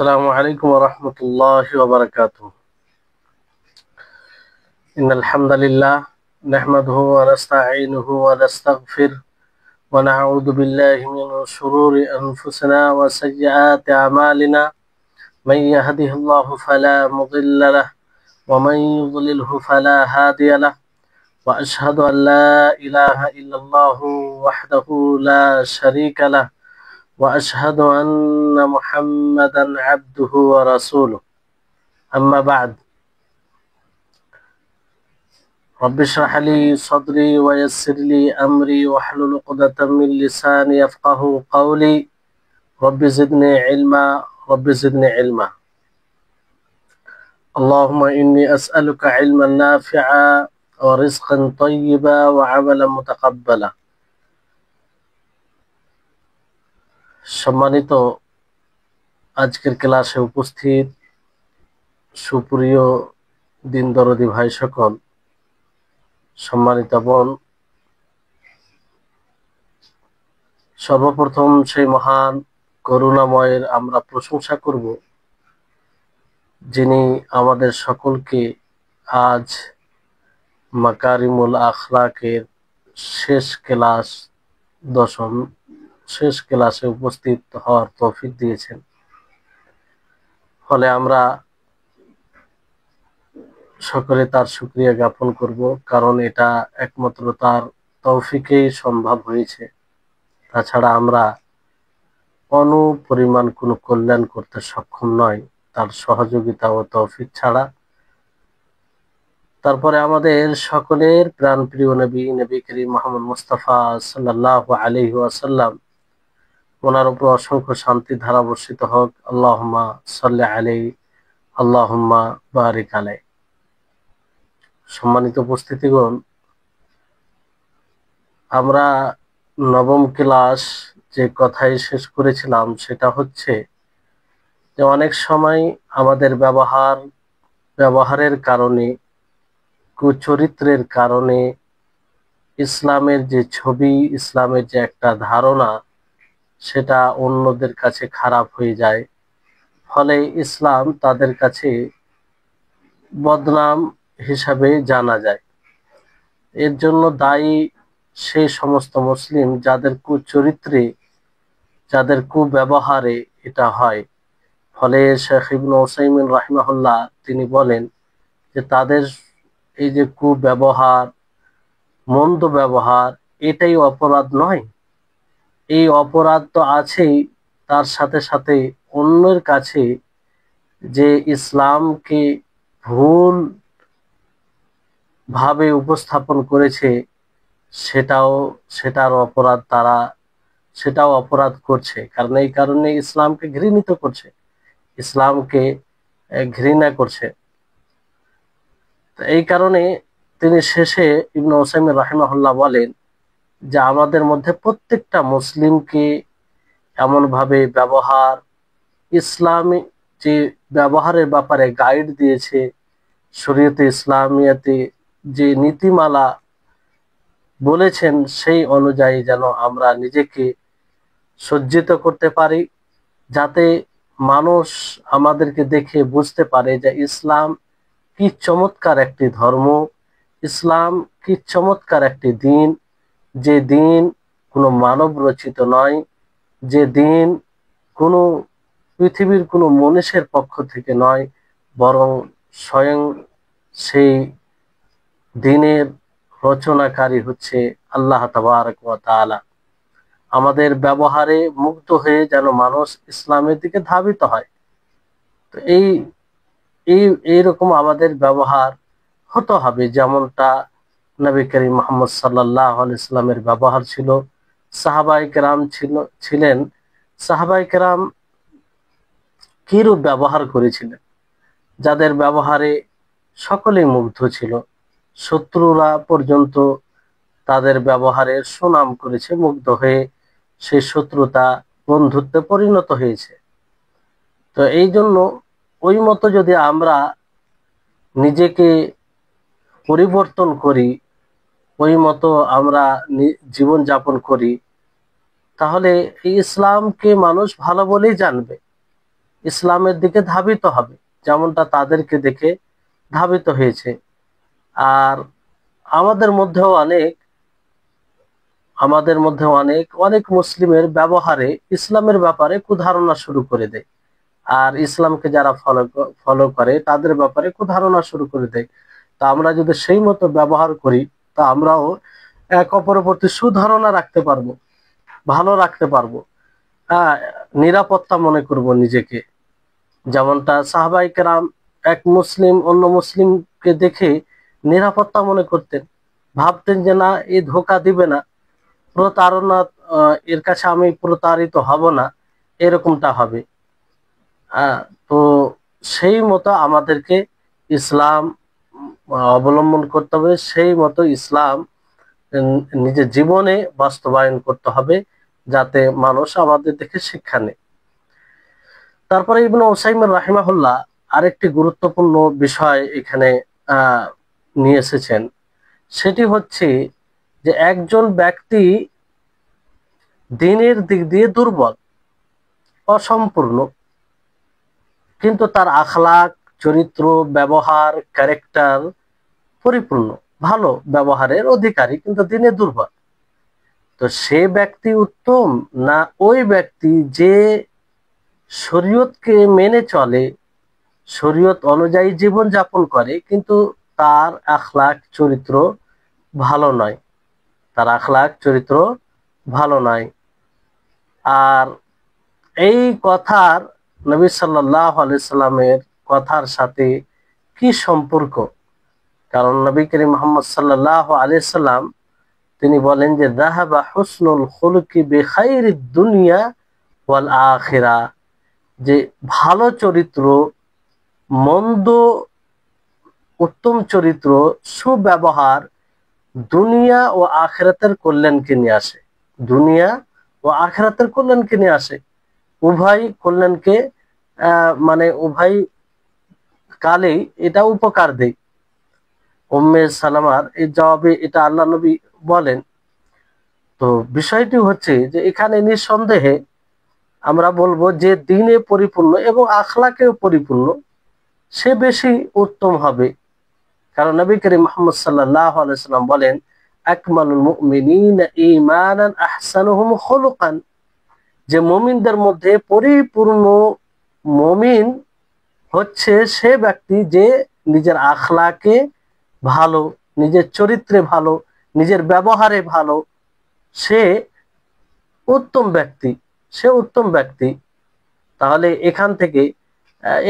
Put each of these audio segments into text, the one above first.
السلام عليكم ورحمة الله وبركاته. إن الحمد لله نحمده ونستعينه ونستغفر ونعوذ بالله من شرور أنفسنا وسيئات أعمالنا. من يهده الله فلا مضل له ومن يضلله فلا هادي له وأشهد أن لا إله إلا الله وحده لا شريك له وأشهد أن محمدا عبده ورسوله. أما بعد، رب اشرح لي صدري ويسر لي أمري واحلل عقدة من لساني يفقهوا قولي. رب زدني علما رب زدني علما. اللهم إني أسألك علما نافعا ورزقا طيبا وعملا متقبلا. সম্মানিত আজকের ক্লাসে উপস্থিত সুপ্রিয় দিন দরদি ভাই সকল, সম্মানিত বোন, সর্বপ্রথম সেই মহান করুণাময়ের আমরা প্রশংসা করব, যিনি আমাদের সকলকে আজ মাকারিমুল আখলাকের শেষ ক্লাসে উপস্থিত হওয়ার তৌফিক দিয়েছেন। ফলে আমরা সকলে তার শুকরিয়া জ্ঞাপন করব, কারণ এটা একমাত্র তার তৌফিকেই সম্ভব হয়েছে। তাছাড়া আমরা পরিমাণ কোনো কল্যাণ করতে সক্ষম নয় তার সহযোগিতা ও তৌফিক ছাড়া। তারপরে আমাদের সকলের প্রাণপ্রিয় নবী করিম মুহাম্মদ মুস্তাফা সাল্লাল্লাহু আলাইহি ওয়াসাল্লাম, ওনার উপর অসংখ্য শান্তি ধারা বর্ষিত হোক। আল্লাহুম্মা সাল্লি আলাইহি আল্লাহুম্মা বারিক আলাইহি। সম্মানিত উপস্থিতিগণ, আমরা নবম ক্লাস যে কথাই শেষ করেছিলাম সেটা হচ্ছে যে অনেক সময় আমাদের ব্যবহারের কারণে, কুচরিত্রের কারণে ইসলামের যে ছবি, ইসলামের যে একটা ধারণা, সেটা অন্যদের কাছে খারাপ হয়ে যায়। ফলে ইসলাম তাদের কাছে বদনাম হিসাবে জানা যায়। এর জন্য দায়ী সেই সমস্ত মুসলিম যাদের কুচরিত্রে, যাদের কুব্যবহারে এটা হয়। ফলে শেখ ইবনে উসাইমিন রাহিমাহুল্লাহ তিনি বলেন যে তাদের এই যে কুব্যবহার, মন্দ ব্যবহার, এটাই অপরাধ নয়। এই অপরাধ তো আছেই, তার সাথে সাথে অন্যের কাছে যে ইসলামকে ভুল ভাবে উপস্থাপন করেছে সেটার অপরাধ তারা সেটাও অপরাধ করছে। কারণ এই কারণে ইসলামকে ঘৃণিত করছে, ইসলামকে ঘৃণা করছে। এই কারণে তিনি শেষে ইবনে উসাইমিন রাহিমাহুল্লাহ বলেন যে আমাদের মধ্যে প্রত্যেকটা মুসলিমকে এমনভাবে ব্যবহার, ইসলামী যে ব্যবহারের ব্যাপারে গাইড দিয়েছে, শরীয়তে ইসলামিয়াতে যে নীতিমালা বলেছেন সেই অনুযায়ী যেন আমরা নিজেকে সজ্জিত করতে পারি, যাতে মানুষ আমাদেরকে দেখে বুঝতে পারে যে ইসলাম কি চমৎকার একটি ধর্ম, ইসলাম কি চমৎকার একটি দিন, যে দিন কোনো মানব রচিত নয়, যে দিন কোনো পৃথিবীর কোনো মনীষের পক্ষ থেকে নয়, বরং স্বয়ং সেই দিনের রচনাকারী হচ্ছে আল্লাহ তাবারক ওয়া তাআলা। আমাদের ব্যবহারে মুগ্ধ হয়ে যেন মানুষ ইসলামের দিকে ধাবিত হয়। তো এইরকম আমাদের ব্যবহার হতে হবে, যেমনটা নবী করিম মুহাম্মদ সাল্লাল্লাহু আলাইহি ওয়াসাল্লামের ব্যবহার ছিল, সাহাবায়ে কেরাম ছিলেন। সাহাবায়ে কেরাম কিরূপ ব্যবহার করেছিলেন, যাদের ব্যবহারে সকলেই মুগ্ধ ছিল, শত্রুরা পর্যন্ত তাদের ব্যবহারের সুনাম করেছে, মুগ্ধ হয়ে সেই শত্রুতা বন্ধুত্বে পরিণত হয়েছে। তো এই জন্য ওই মতো যদি আমরা নিজেকে পরিবর্তন করি, ওই মতো আমরা জীবন যাপন করি, তাহলে এই ইসলামকে মানুষ ভালো বলেই জানবে। ইসলামের দিকে ধাবিত হবে, যেমনটা তাদেরকে দেখে ধাবিত হয়েছে। আর আমাদের মধ্যেও অনেক মুসলিমের ব্যবহারে ইসলামের ব্যাপারে কুধারণা শুরু করে দেয়, আর ইসলামকে যারা ফলো করে তাদের ব্যাপারে কুধারণা শুরু করে দেয়। তা আমরা যদি সেই মতো ব্যবহার করি, তা আমরাও এক অপরের প্রতি সুধারণা রাখতে পারবো, ভালো রাখতে পারবো, হ্যাঁ, নিরাপত্তা মনে করব নিজেকে। যেমনটা সাহাবায়ে কেরাম এক মুসলিম অন্য মুসলিমকে দেখে নিরাপত্তা মনে করতেন, ভাবতেন যে না, এ ধোঁকা দিবে না, প্রতারণা, এর কাছে আমি প্রতারিত হব না, এরকমটা হবে। তো সেই মতো আমাদেরকে ইসলাম অবলম্বন করতে হবে, সেই মতো ইসলাম নিজের জীবনে বাস্তবায়ন করতে হবে, যাতে মানুষ আমাদের দেখে শিক্ষা নেয়। তারপরে ইবনে উসাইমিন রাহিমাহুল্লাহ আরেকটি গুরুত্বপূর্ণ বিষয় এখানে নিয়ে এসেছেন। সেটি হচ্ছে যে একজন ব্যক্তি দ্বীনের দিক দিয়ে দুর্বল, অসম্পূর্ণ, কিন্তু তার আখলাক, চরিত্র, ব্যবহার, ক্যারেক্টার পরিপূর্ণ, ভালো ব্যবহারের অধিকারী, কিন্তু দ্বীনে দুর্বল। তো সে ব্যক্তি উত্তম না ওই ব্যক্তি যে শরীয়তকে মেনে চলে, শরীয়ত অনুযায়ী জীবন যাপন করে, কিন্তু তার আখলাক চরিত্র ভালো নয়, তার আখলাক চরিত্র ভালো নয়। আর এই কথার, নবী সাল্লাল্লাহু আলাইহি সাল্লামের কথার সাথে কি সম্পর্ক? কারণ নবী করিম মুহাম্মদ সাল্লাল্লাহু আলাইহি সাল্লাম তিনি বলেন যে যাহাবা হুসনুল খুলুকি বিখাইরিদ দুনিয়া ওয়াল আখিরাহ, যে ভালো চরিত্র, মন্দ, উত্তম চরিত্র, সুব্যবহার দুনিয়া ও আখিরাতের কল্যাণকে নিয়ে আসে, দুনিয়া ও আখিরাতের কল্যাণকে নিয়ে আসে, উভয় কল্যাণকে মানে উভয় কালেই এটা উপকার দেয়। উম্মে সালামার এই জবাবে এটা আল্লাহ নবী বলেন। তো বিষয়টি হচ্ছে যে এখানে নিঃসন্দেহে আমরা বলবো যে দ্বীনে পরিপূর্ণ এবং আখলাকেও পরিপূর্ণ সে বেশি উত্তম হবে। কারণ নবী করিম মুহাম্মদ সাল্লাল্লাহু আলাইহি ওয়াসাল্লাম বলেন, আকমালুল মুমিনিনা ঈমানান আহসানুহুম খুলুকান, যে মুমিনদের মধ্যে পরিপূর্ণ মুমিন হচ্ছে সে ব্যক্তি যে নিজের আখলাকে ভালো, নিজের চরিত্রে ভালো, নিজের ব্যবহারে ভালো, সে উত্তম ব্যক্তি, সে উত্তম ব্যক্তি। তাহলে এখান থেকে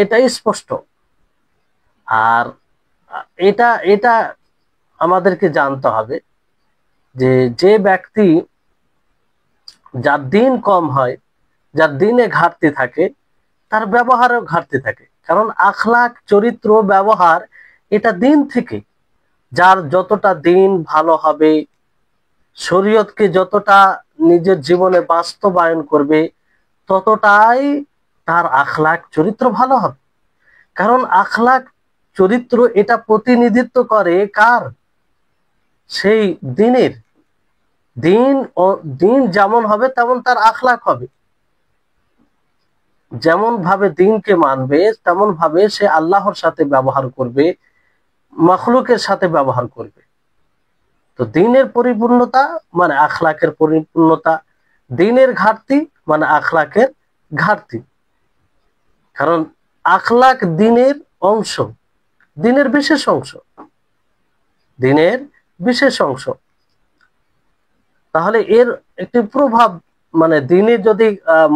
এটাই স্পষ্ট। আর এটা এটা আমাদেরকে জানতে হবে যে যে ব্যক্তি যার দিন কম হয়, যার দিনে ঘাটতি থাকে, তার ব্যবহারেও ঘাটতি থাকে। কারণ আখলাক, চরিত্র, ব্যবহার এটা দিন থেকে, যার যতটা দিন ভালো হবে, শরীয়তকে যতটা নিজের জীবনে বাস্তবায়ন করবে, ততটাই তার আখলাক চরিত্র ভালো হবে। কারণ আখলাক চরিত্র এটা প্রতিনিধিত্ব করে কার? সেই দিনের। দিন যেমন হবে তেমন তার আখলাক হবে। যেমন ভাবে দিনকে মানবে তেমন ভাবে সে আল্লাহর সাথে ব্যবহার করবে, মাখলুকের সাথে ব্যবহার করবে। তো দিনের পরিপূর্ণতা মানে আখলাকের পরিপূর্ণতা, দিনের ঘাটতি মানে আখলাকের ঘাটতি। কারণ আখলাক দিনের অংশ, দিনের বিশেষ অংশ, দিনের বিশেষ অংশ। তাহলে এর একটি প্রভাব, মানে দিনে যদি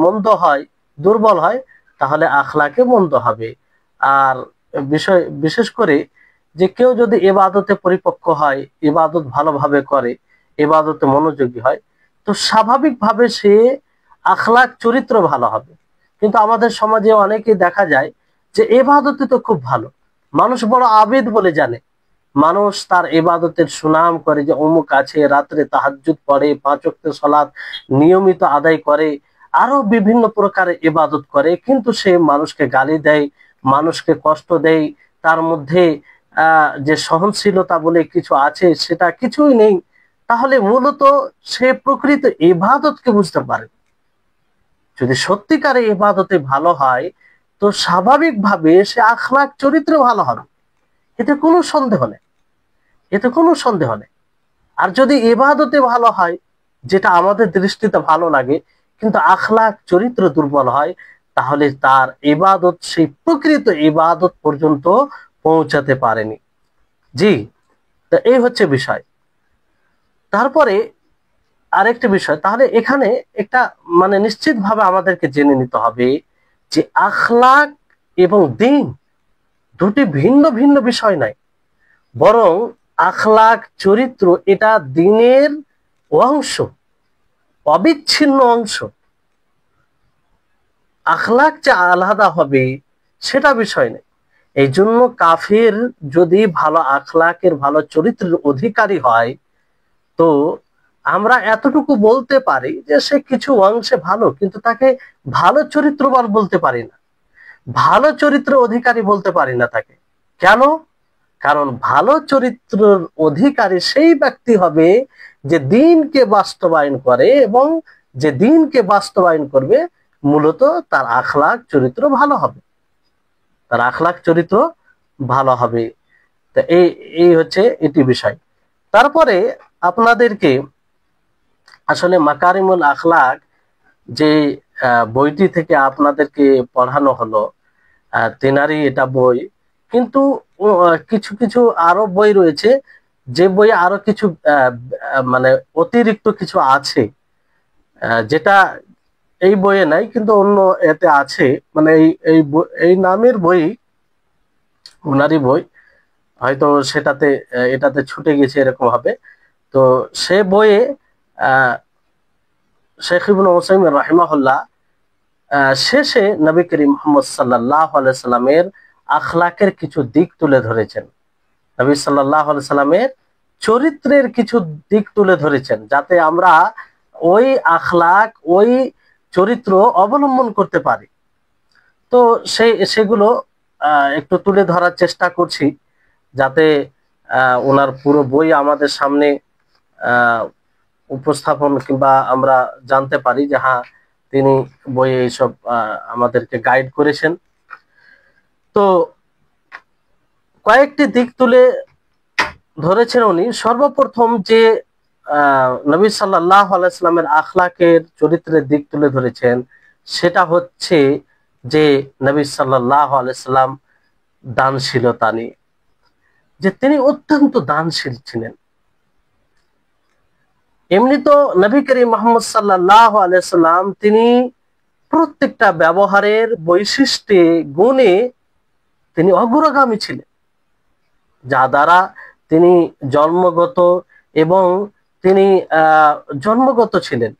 মন্দ হয়, দুর্বল হয়, তাহলে আখলাকে মন্দ হবে। আর বিশেষ করে যে কেউ যদি ইবাদতে পরিপক্ক হয়, ইবাদত ভালোভাবে করে, ইবাদতে মনোযোগী হয়, তো স্বাভাবিকভাবে সে আখলাক চরিত্র ভালো হবে। কিন্তু আমাদের সমাজে অনেকেই দেখা যায় যে ইবাদতে তো খুব ভালো, মানুষ বড় আবেদ বলে জানে, মানুষ তার ইবাদতের সুনাম করে যে অমুক আছে, রাত্রে তাহাজ্জুদ পড়ে, 5 ওয়াক্ত সালাত নিয়মিত আদায় করে, আরো বিভিন্ন প্রকারের ইবাদত করে, কিন্তু সে মানুষকে গালি দেয়, মানুষকে কষ্ট দেয়, তার মধ্যে যে সহনশীলতা বলে কিছু আছে সেটা কিছুই নেই। তাহলে মূলত সে প্রকৃত ইবাদতকে বুঝতে পারে। যদি সত্যিকারে ইবাদতে ভালো হয়, তো স্বাভাবিকভাবে সে আখলাক চরিত্র ভালো হবে, এতে কোনো সন্দেহ নেই, এতে কোনো সন্দেহ নেই। আর যদি ইবাদতে ভালো হয়, যেটা আমাদের দৃষ্টিতে ভালো লাগে, কিন্তু আখলাক চরিত্র দুর্বল হয়, তাহলে তার ইবাদত সেই প্রকৃত ইবাদত পর্যন্ত পৌঁছাতে পারেনি। জি, তো এই হচ্ছে বিষয়। তারপরে আরেকটা বিষয়, তাহলে এখানে একটা মানে নিশ্চিতভাবে আমাদেরকে জেনে নিতে হবে যে আখলাক এবং দ্বীন দুটি ভিন্ন ভিন্ন বিষয় নয়, বরং আখলাক চরিত্র এটা দ্বীনের অংশ, অবিচ্ছিন্ন অংশ। আখলাক যে আলাদা হবে সেটা বিষয় নেই। এই জন্য কাফির যদি ভালো আখলাকের ভালো চরিত্রের অধিকারী হয়, তো আমরা এতটুকু বলতে পারি যে সে কিছু অংশে ভালো, কিন্তু তাকে ভালো চরিত্রবান বলতে পারি না, ভালো চরিত্র অধিকারী বলতে পারি না তাকে। কেন? কারণ ভালো চরিত্রের অধিকারী সেই ব্যক্তি হবে যে দ্বীনকে বাস্তবায়ন করে, এবং যে দ্বীনকে বাস্তবায়ন করবে মূলত তার আখলাক চরিত্র ভালো হবে, তার আখলাক চরিত্র ভালো হবে। তো এই হচ্ছে এটি বিষয়। তারপরে আপনাদেরকে আসলে মাকারিমুল আখলাক যে বইটি থেকে আপনাদেরকে পড়ানো হলো, তেনারি এটা বই, কিন্তু কিছু কিছু আরো বই রয়েছে, যে বই আরো কিছু মানে অতিরিক্ত কিছু আছে, যেটা এই বইয়ে নাই কিন্তু অন্য এতে আছে। মানে এই নামের বই, উনারই বই, হয়তো সেটাতে এটাতে ছুটে গেছে এরকম হবে। তো সে বইয়ে আহ শেখ ইবনে উসাইমিন রাহিমাহুল্লাহ শেষে নবী করিম মুহাম্মদ সাল্লাল্লাহু আলাইহি সাল্লামের আখলাকের কিছু দিক তুলে ধরেছেন, নবী সাল্লাল্লাহু আলাইহি সাল্লামের চরিত্রের কিছু দিক তুলে ধরেছেন, যাতে আমরা ওই আখলাক ওই চরিত্র অবলম্বন করতে পারি। তো সেগুলো একটু তুলে ধরার চেষ্টা করছি, যাতে ওনার পুরো বই আমাদের সামনে উপস্থাপন কিংবা আমরা জানতে পারি যে হ্যাঁ, তিনি বইয়ে এইসব আমাদেরকে গাইড করেছেন। তো কয়েকটি দিক তুলে ধরেছেন উনি। সর্বপ্রথম যে নবী সাল্লাল্লাহু আলাইহি সাল্লামের আখলাকের চরিত্রের দিক তুলে ধরেছেন, সেটা হচ্ছে যে নবী সাল্লাল্লাহু আলাইহি সাল্লাম দানশীলতা নিয়ে, যে তিনি অত্যন্ত দানশীল ছিলেন। এমনি তো নবী করিম মুহাম্মদ সাল্লাল্লাহু আলাইহি সাল্লাম তিনি প্রত্যেকটা ব্যবহারের বৈশিষ্ট্যে গুণে তিনি অগ্রগামী ছিলেন, যা দ্বারা তিনি জন্মগত এবং তিনি জন্মগত ছিলেন,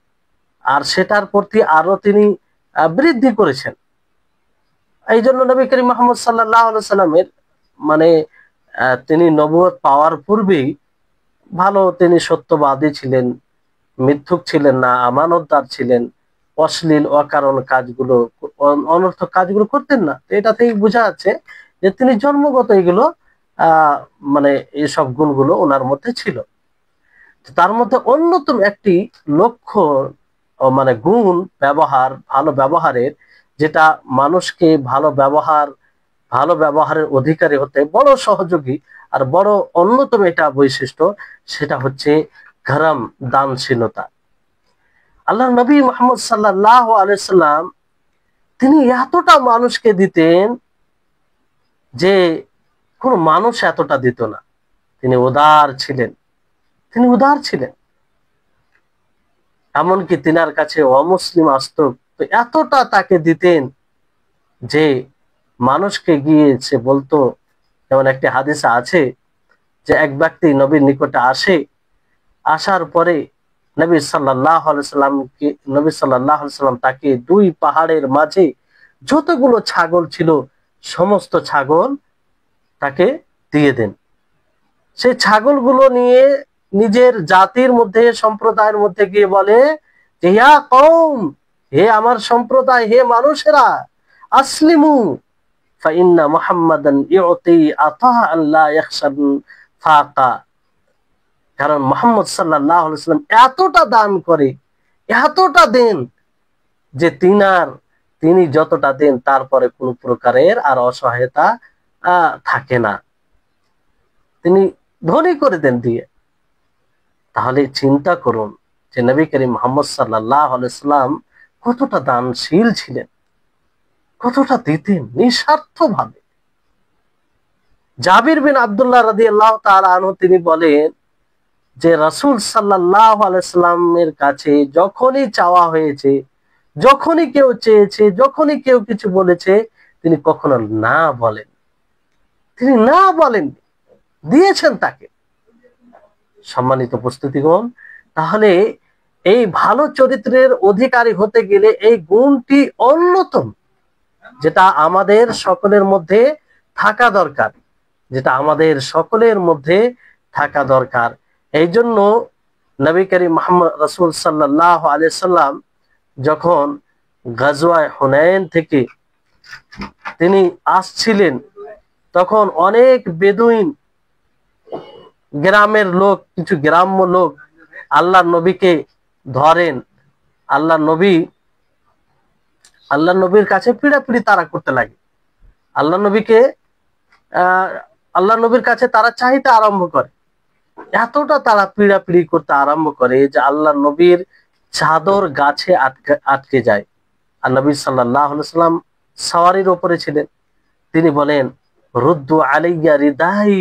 আর সেটার প্রতি আরো তিনি বৃদ্ধি করেছেন। এই জন্য নবী করিম মুহাম্মদ সাল্লাল্লাহু আলাইহি সাল্লামের মানে তিনি নবুয়ত পাওয়ার পূর্বেই ভালো তিনি সত্যবাদী ছিলেন, মিথ্যুক ছিলেন না, আমানতদার ছিলেন, অশ্লীল অকারণ কাজগুলো অনর্থক কাজগুলো করতেন না। এটাতেই বোঝা যাচ্ছে যে তিনি জন্মগত এগুলো মানে এইসব গুণগুলো ওনার মধ্যে ছিল। তার মধ্যে অন্যতম একটি লক্ষ্য মানে গুণ ব্যবহার, ভালো ব্যবহারের, যেটা মানুষকে ভালো ব্যবহারের অধিকারী হতে বড় সহযোগী আর বড় অন্যতম এটা বৈশিষ্ট্য, সেটা হচ্ছে ঘরম, দানশীলতা। আল্লাহ নবী মুহাম্মদ সাল্লাল্লাহু আলাইহি সাল্লাম তিনি এতটা মানুষকে দিতেন যে কোন মানুষ এতটা দিত না। তিনি উদার ছিলেন, তিনি উদার ছিলেন। এমনকি তিনার কাছে অমুসলিম আসতো, তো এতটা তাকে দিতেন যে মানুষকে গিয়ে সে বলতো, যেমন একটি হাদিসে আছে যে এক ব্যক্তি নবীর নিকটে আসার পরে নবী সাল্লাল্লাহু আলাইহি সাল্লাম তাকে দুই পাহাড়ের মাঝে যতগুলো ছাগল ছিল সমস্ত ছাগল তাকে দিয়ে দেন। সেই ছাগলগুলো নিয়ে নিজের জাতির মধ্যে, সম্প্রদায়ের মধ্যে গিয়ে বলে যে ইয়া কওম, হে আমার সম্প্রদায়, হে মানুষেরা, আসলিমু ফাইন্না মুহাম্মাদান ইউতি আতাআন লা ইয়াখশান ফাকা। কারণ মুহাম্মদ সাল্লাল্লাহু আলাইহি সাল্লাম এতটা দান করে, এতটা দেন যে তিনি যতটা দেন তারপরে কোনো প্রকারের আর অসহায়তা থাকে না, তিনি ধনী করে দেন দিয়ে। তাহলে চিন্তা করুন যে নবী করিম মুহাম্মদ সাল্লাল্লাহু আলাইহি সাল্লাম কতটা দানশীল ছিলেন, কতটা দিতেন নিঃস্বার্থ ভাবে। জাবির বিন আব্দুল্লাহ রাদিয়াল্লাহু তাআলা আনহু তিনি বলেন যে রাসূল সাল্লাল্লাহু আলাইহি সাল্লামের কাছে যখনই চাওয়া হয়েছে, যখনই কেউ চেয়েছে, যখনই কেউ কিছু বলেছে, তিনি কখনো না বলেন, তিনি না বলেন, দিয়েছেন তাকে। সম্মানিত উপস্থিতিগণ, তাহলে এই ভালো চরিত্রের অধিকারী হতে গেলে এই গুণটি অন্যতম, যেটা আমাদের সকলের মধ্যে থাকা দরকার, যেটা আমাদের সকলের মধ্যে থাকা দরকার। এই জন্য নবী করিম মুহাম্মদ রাসূল সাল্লাল্লাহু আলাইহি সাল্লাম যখন গাজওয়ায়ে হুনাইন থেকে তিনি আসছিলেন, তখন অনেক বেদুইন গ্রামের লোক, কিছু গ্রাম্য লোক আল্লাহর নবীকে ধরেন। আল্লাহ নবীর কাছে পিড়াপিড়ি তারা করতে লাগে। আল্লাহ নবীর কাছে তারা চাইতে আরম্ভ করে। এতটা তারা পিড়াপিড়ি করতে আরম্ভ করে যে আল্লাহ নবীর চাদর গাছে আটকে যায়। আর নবী সাল্লাল্লাহু আলাইহি সাল্লাম সওয়ারির উপরে ছিলেন। তিনি বলেন, রুদ্দু আলাইয়া রিদাই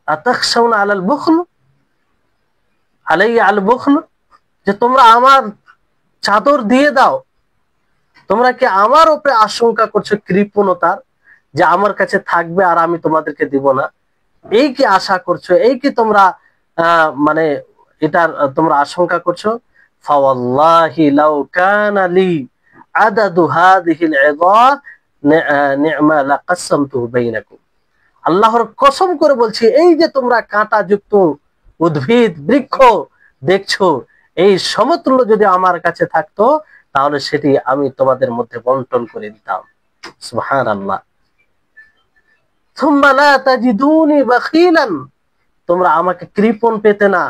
আতাখশাউনা আলাল বুখল, আলাইয়া আল বুখল, যে তোমরা আমার চাদর দিয়ে দাও। তোমরা কি আমার উপরে আশঙ্কা করছো কৃপণতার, যে আমার কাছে থাকবে আর আমি তোমাদেরকে দিব না? এই কি আশা করছো? এই কি তোমরা মানে এটার তোমরা আশঙ্কা করছো? ফাওয়াল্লাহি লাউ কানা লি আদাদু হাযিহিল ইযাদ নি'মা লাকাসসামতুহু বাইনাকুম। আল্লাহর কসম করে বলছি, এই যে তোমরা কাঁটাযুক্ত উদ্ভিদ বৃক্ষ দেখছো, এই সমতুল্য যদি আমার কাছে থাকতো তাহলে সেটি আমি তোমাদের মধ্যে বন্টন করে দিতাম। সুবহানাল্লাহ। সুম্মা লা তাজিদুনি বাখিলান, তোমরা আমাকে কৃপণ পেতে না,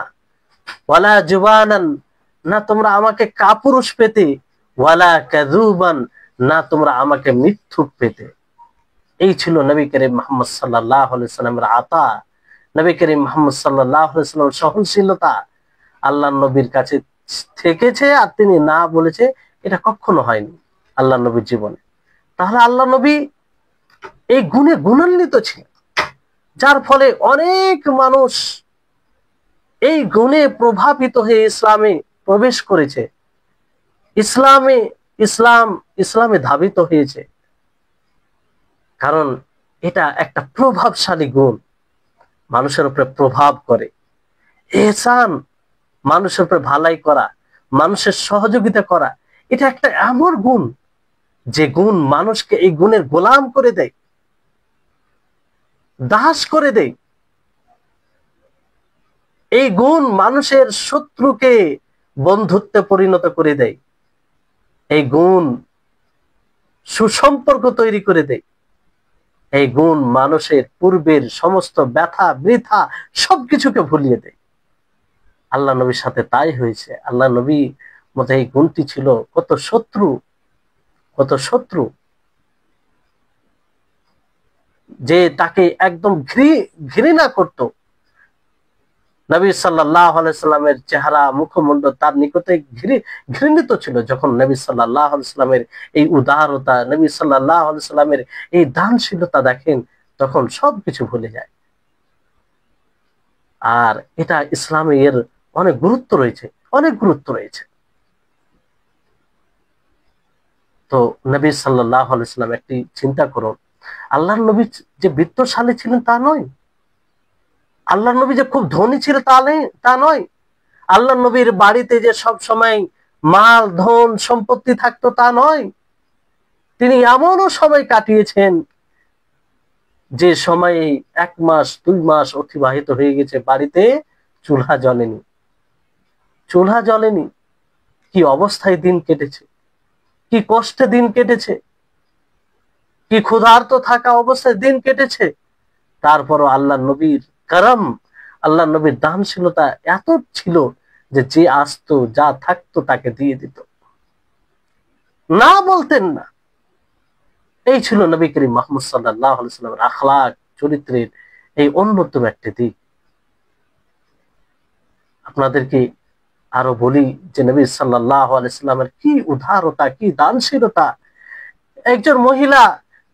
ওয়ালা জুবানান, না তোমরা আমাকে কাপুরুষ পেতে, ওয়ালা কাযুবান, না তোমরা আমাকে মিথ্যুক পেতে। এই ছিল নবী করিম মুহাম্মদ সাল্লাল্লাহু আলাইহি সাল্লামের আতা, নবী করিম মুহাম্মদ সাল্লাল্লাহু আলাইহি সাল্লামের সহনশীলতা। আল্লাহ নবীর কাছে থেকেছে আর তিনি না বলেছে, এটা কখনো হয়নি আল্লাহ নবীর জীবনে। তাহলে আল্লাহ নবী এই গুণে গুণান্বিত ছিলেন, যার ফলে অনেক মানুষ এই গুণে প্রভাবিত হয়ে ইসলামে প্রবেশ করেছে, ইসলামে ধাবিত হয়েছে। কারণ এটা একটা প্রভাবশালী গুণ, মানুষের উপরে প্রভাব করে। ইহসান, মানুষের উপরে ভালাই করা, মানুষের সহযোগিতা করা, এটা একটা এমন গুণ যে গুণ মানুষকে এই গুণের গোলাম করে দেয়, দাস করে দেয়। এই গুণ মানুষের শত্রুকে বন্ধুত্বে পরিণত করে দেয়। এই গুণ সুসম্পর্ক তৈরি করে দেয়। এই গুণ মানুষের পূর্বের সমস্ত ব্যথা বৃথা সবকিছুকে ভুলিয়ে দেয়। আল্লাহ নবীর সাথে তাই হয়েছে। আল্লাহ নবী মধ্যে এই গুণটি ছিল। কত শত্রু যে তাকে একদম ঘৃণা করত। নবী সাল্লাল্লাহু আলাইহি সাল্লামের চেহারা মুখমণ্ডল তার নিকটে ঘৃণিত ছিল। যখন নবী সাল্লাল্লাহু আলাইহি সাল্লামের এই উদারতা, নবী সাল্লাল্লাহু আলাইহি সাল্লামের এই দানশীলতা দেখেন, তখন সবকিছু ভুলে যায়। আর এটা ইসলামে এর অনেক গুরুত্ব রয়েছে। তো নবী সাল্লাল্লাহু আলাইহি সাল্লাম একটি চিন্তা করুন, আল্লাহর নবী যে বিত্তশালী ছিলেন তা নয়, আল্লাহর নবী যে খুব ধনী ছিল তা নয়, আল্লাহর নবীর বাড়িতে যে সব সময় মাল ধন সম্পত্তি থাকতো তা নয়। তিনি এমনও সময় কাটিয়েছেন যে সময়ে 1 মাস 2 মাস অতিবাহিত হয়ে গেছে, বাড়িতে চুলহা জ্বলেনি। কি অবস্থায় দিন কেটেছে, কি কষ্টে দিন কেটেছে, কি ক্ষুধার্ত থাকা অবস্থায় দিন কেটেছে। তারপরও আল্লাহ নবীর করম, আল্লাহ নবীর দানশীলতা এত ছিল যে আসতো যা থাকতো তাকে দিয়ে দিত, না বলতেন না। এই ছিল নবী করিম মুহাম্মদ সাল্লাল্লাহু আলাইহি সাল্লামের আখলাক, চরিত্রের এই অন্যতম একটি দিক। আপনাদেরকে আরো বলি যে নবী সাল্লাল্লাহু আলাইহি সাল্লামের কি উদারতা, কি দানশীলতা। একজন মহিলা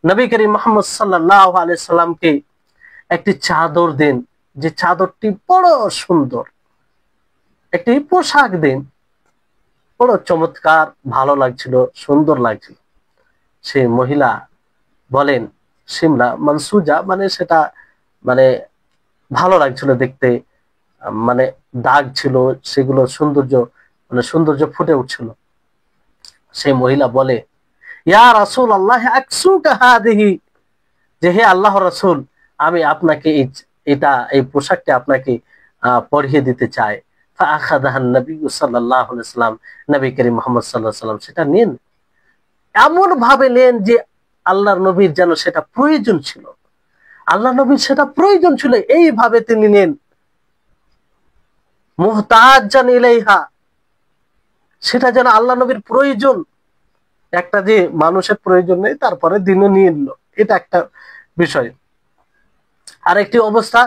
নবী করিম মুহাম্মদ সাল্লাল্লাহু আলাইহি সাল্লামকে একটি চাদর দেন, যে চাদরটি বড় সুন্দর, একটি পোশাক দেন, বড় চমৎকার, ভালো লাগছিল, সুন্দর লাগছিল। সেই মহিলা বলেন সিমলা মানসুজা, মানে সেটা মানে ভালো লাগছিল দেখতে, মানে দাগ ছিল, সেগুলো সৌন্দর্য, মানে সৌন্দর্য ফুটে উঠছিল। সেই মহিলা বলে, ইয়া রাসূলুল্লাহ আকসুকা হাদিহি, যে হে আল্লাহ রাসূল, আমি আপনাকে এই পোশাকটি আপনাকে পরিয়ে দিতে চাই। ফাআখাযাহান নবী সাল্লাল্লাহু আলাইহি ওয়াসাল্লাম, নবী করিম মুহাম্মদ সাল্লাল্লাহু আলাইহি ওয়াসাল্লাম সেটা নেন, এমন ভাবে নেন যে আল্লাহর নবীর যেন সেটা প্রয়োজন ছিল, আল্লাহ নবীর সেটা প্রয়োজন ছিল, এইভাবে তিনি নেন। মুহতাজান ইলাইহা, সেটা যেন আল্লাহ নবীর প্রয়োজন, একটা যে মানুষের প্রয়োজন নেই তারপরে দিনও নিয়ে নিল, এটা একটা বিষয়। আর একটি অবস্থা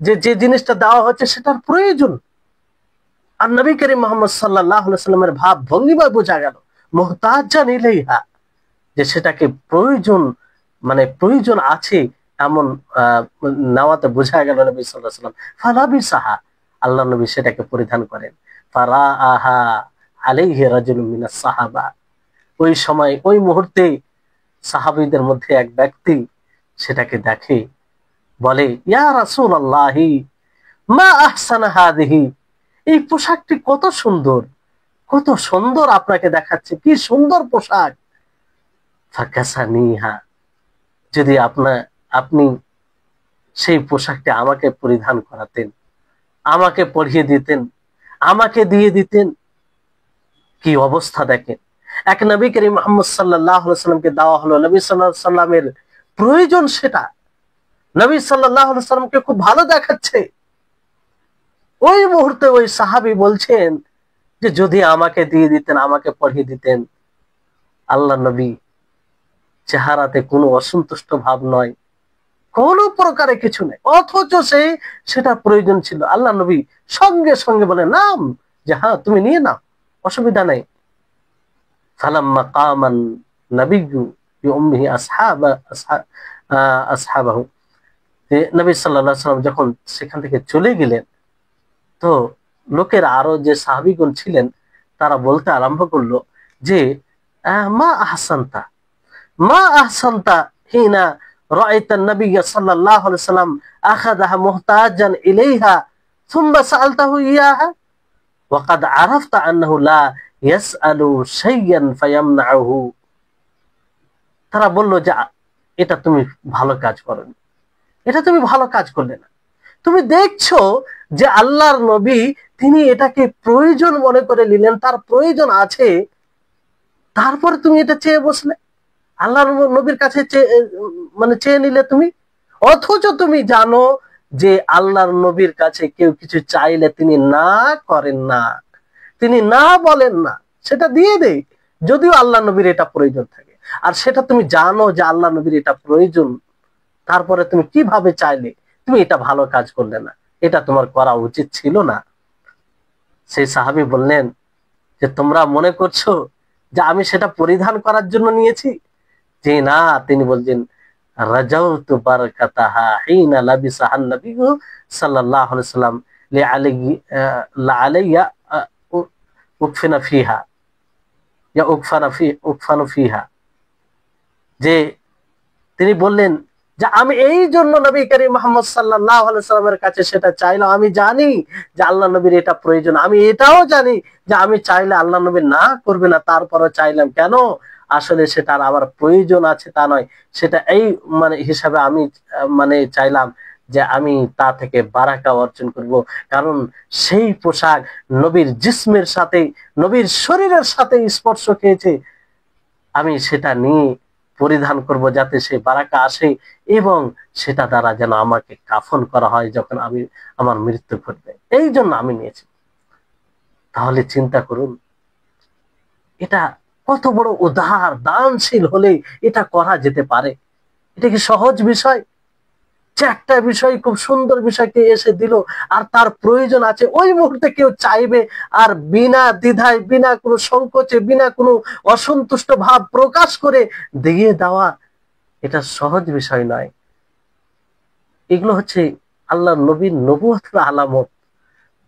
যে যে জিনিসটা দেওয়া হচ্ছে সেটার প্রয়োজন। আর নবী করিম মুহাম্মদ সাল্লাল্লাহু আলাইহি সাল্লামের ভাব ভঙ্গিমায় বোঝা গেল মুহতাজান ইলাইহা, যে সেটাকে প্রয়োজন, মানে প্রয়োজন আছে এমন নেওয়াতে বোঝা গেল নবী সাল্লাল্লাহু আলাইহি সাল্লাম। ফালাবিসাহা, আল্লাহ নবী সেটাকে পরিধান করেন। ফারাআহা আলাইহি রাজুলুম মিনাস সাহাবা, ওই সময় ওই মুহূর্তে সাহাবীদের মধ্যে এক ব্যক্তি সেটাকে দেখে, বলে, ইয়া রাসূলুল্লাহি মা আহসানা হাদিহি, এই পোশাকটি কত সুন্দর, কত সুন্দর আপনাকে দেখাচ্ছে, কি সুন্দর পোশাক। ফাকাসানিহা, যদি আপনি সেই পোশাকটি আমাকে পরিধান করাতেন, আমাকে পরিয়ে দিতেন, আমাকে দিয়ে দিতেন, কি অবস্থা দেখেন। এক নবী করিম মুহাম্মদ সাল্লাল্লাহু আলাইহি সাল্লামকে দেওয়া হলো, নবী সাল্লাল্লাহু আলাইহি সাল্লামের প্রয়োজন সেটা, নবী সাল্লাল্লাহু আলাইহি সাল্লামকে খুব ভালো দেখাচ্ছে। ওই মুহূর্তে ওই সাহাবী বলছেন যে যদি আমাকে দিয়ে দিতেন, আমাকে পরিয়ে দিতেন। আল্লাহ নবী চেহারাতে কোনো অসন্তুষ্ট ভাব নয়, কোনো প্রকারে কিছু নেই, অথচ সেটা প্রয়োজন ছিল। আল্লাহ নবী সঙ্গে সঙ্গে বলে, নাম, যে হ্যাঁ তুমি নিয়ে নাও, অসুবিধা নেই। ফালাম্মা কামান নবিয়্যু বিউম্মিহি আসহাবাহু, নবী সাল্লাল্লাহু আলাইহি সাল্লাম যখন সেখান থেকে চলে গেলেন, তো লোকের আরো যে সাহাবীগণ ছিলেন তারা বলতে আরম্ভ করলো যে মা আহসানতা, মা আহসানতা হিনা রাআইতা নবিয়্য সাল্লাল্লাহু আলাইহি সাল্লাম আখাযাহা মুহতাজান ইলাইহা সুম্মা সাআলতাহু ইয়াহা ওয়া ক্বাদ আরাফতা আন্নাহু লা ইয়াসআলু শাইয়ান ফায়ামনাহু। তারা বলল যে এটা তুমি ভালো কাজ করোনি, এটা তুমি ভালো কাজ করলে না। তুমি দেখছো যে আল্লাহর নবী তিনি এটাকে প্রয়োজন মনে করে নিলেন, তার প্রয়োজন আছে, তারপর তুমি এটা চেয়ে বসলে, আল্লাহর নবীর কাছে চেয়ে নিলে তুমি, অথচ তুমি জানো যে আল্লাহর নবীর কাছে কেউ কিছু চাইলে তিনি না করেন না, তিনি না বলেন না, সেটা দিয়ে দেয়, যদিও আল্লাহ নবীর এটা প্রয়োজন থাকে। আর সেটা তুমি জানো যে আল্লাহ নবীর এটা প্রয়োজন, তারপরে তুমি কিভাবে চাইলে, তুমি এটা ভালো কাজ করলে না, এটা তোমার করা উচিত ছিল না। সেই সাহাবী বললেন যে তোমরা মনে করছো যে আমি সেটা পরিধান করার জন্য নিয়েছি, যে না। তিনি বলছেন রাজাউতু বারাকাতাহা হিনা লাবিসাহান নবিয়্যু সাল্লাল্লাহু আলাইহি সাল্লাম আলাইয়া উকফিনা ফিহা ইয়া উকফানু ফিহা, যে তিনি বললেন যে আমি এই জন্য নবী করিম মুহাম্মদ সাল্লাল্লাহু আলাইহি সাল্লামের কাছে সেটা চাইলাম। আমি জানি যে আল্লাহ নবীর এটা প্রয়োজন, আমি এটাও জানি যে আমি চাইলে আল্লাহ নবী না করবে না, তারপরও চাইলাম। কেন? আসলে সেটার আবার প্রয়োজন আছে তা নয়, সেটা এই হিসাবে আমি চাইলাম যে আমি তা থেকে বারাকা অর্জন করব, কারণ সেই পোশাক নবীর জিসমের সাথে, নবীর শরীরের সাথে স্পর্শ খেয়েছে, আমি সেটা নিয়ে পরিধান করব যাতে সে বারাকা আসে এবং সেটা দ্বারা যেন আমাকে কাফন করা হয় যখন আমার মৃত্যু ঘটবে, এই জন্য আমি নিয়েছি। তাহলে চিন্তা করুন এটা কত বড় উদার দানশীল হলে এটা করা যেতে পারে? এটা কি সহজ বিষয় যে একটা বিষয়, খুব সুন্দর বিষয়কে এসে দিল, আর তার প্রয়োজন আছে ওই মুহূর্তে কেউ চাইবে, আর বিনা দ্বিধায়, বিনা কোনো সংকোচে, বিনা কোনো অসন্তুষ্ট ভাব প্রকাশ করে দিয়ে দেওয়া, এটা সহজ বিষয় নয়। এগুলো হচ্ছে আল্লাহ নবীর নবুয়তের আলামত।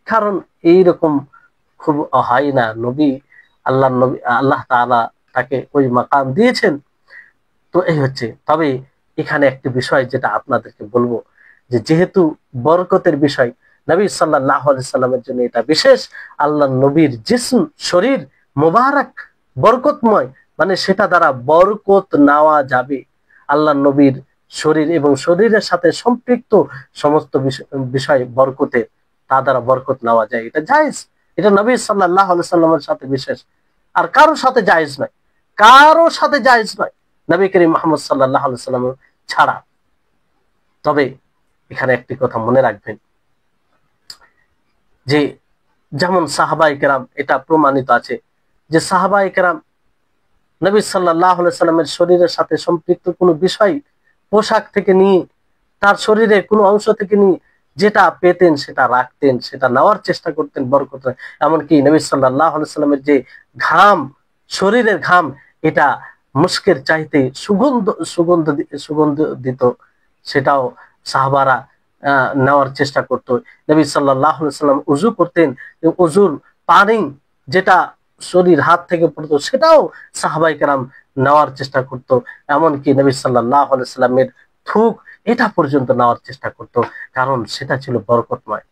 কারণ এইরকম খুব হয় না। নবী, আল্লাহ তাআলা তাকে ওই মাকাম দিয়েছেন। তো এই হচ্ছে। তবে এখানে একটি বিষয় যেটা আপনাদেরকে বলবো, যে যেহেতু বরকতের বিষয়, নবী সাল্লাল্লাহু আলাইহি সাল্লামের জন্য এটা বিশেষ। আল্লাহ নবীর জিসম, শরীর মোবারক, বরকতময়, মানে সেটা দ্বারা বরকত নেওয়া যাবে। আল্লাহ নবীর শরীর এবং শরীরের সাথে সম্পৃক্ত সমস্ত বিষয় বরকতের, তা দ্বারা বরকত নেওয়া যায়, এটা জায়েজ। এটা নবী সাল্লাল্লাহু আলাইহি সাল্লামের সাথে বিশেষ, আর কারোর সাথে জায়েজ নয়, কারোর সাথে জায়েজ নয়, নবী করিম মুহাম্মদ সাল্লাল্লাহু আলাইহি সাল্লাম ছাড়া। তবে এখানে একটি কথা মনে রাখবেন, যে যেমন সাহাবায়ে কেরাম, এটা প্রমাণিত আছে যে সাহাবায়ে কেরাম নবী সাল্লাল্লাহু আলাইহি সাল্লামের শরীরের সাথে সম্পৃক্ত কোনো বিষয়, পোশাক থেকে নিয়ে, তার শরীরের কোনো অংশ থেকে নিয়ে যেটা পেতেন সেটা রাখতেন, সেটা নেওয়ার চেষ্টা করতেন বরকত। এমনকি নবী সাল্লাল্লাহু আলাইহি সাল্লামের যে ঘাম, শরীরের ঘাম, এটা মুস্কের চাইতে সুগন্ধ দিত, সেটাও সাহাবারা নেওয়ার চেষ্টা করত। নবী সাল্লাল্লাহু আলাইহি সাল্লাম উযু করতেন, উযুর পানি যেটা শরীর হাত থেকে পড়তো সেটাও সাহাবায়ে কেরাম নেওয়ার চেষ্টা করত। এমনকি নবী সাল্লাল্লাহু আলাইহি সাল্লামের থুক, এটা পর্যন্ত নেওয়ার চেষ্টা করত, কারণ সেটা ছিল বরকতময়।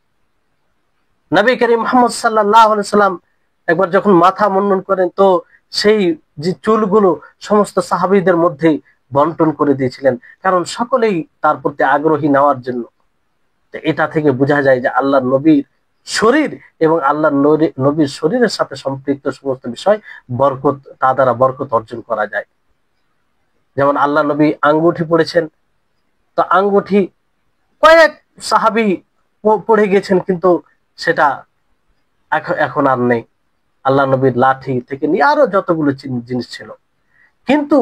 নবী করিম মুহাম্মদ সাল্লাল্লাহু আলাইহি সাল্লাম একবার যখন মাথা মুন্ডন করেন, তো সেই যে চুলগুলো সমস্ত সাহাবীদের মধ্যে বন্টন করে দিয়েছিলেন, কারণ সকলেই তার প্রতি আগ্রহী নেওয়ার জন্য। এটা থেকে বোঝা যায় যে আল্লাহর নবীর শরীর এবং আল্লাহর নবীর শরীরের সাথে সম্পৃক্ত সমস্ত বিষয় বরকত, তা দ্বারা বরকত অর্জন করা যায়। যেমন আল্লাহ নবী আঙ্গুঠি পড়েছেন, তো আঙ্গুঠি কয়েক সাহাবী পড়ে গেছেন, কিন্তু সেটা এখন আর নেই। আল্লাহ নবীর লাঠি থেকে নিয়ে আরো যতগুলো জিনিস ছিল। কিন্তু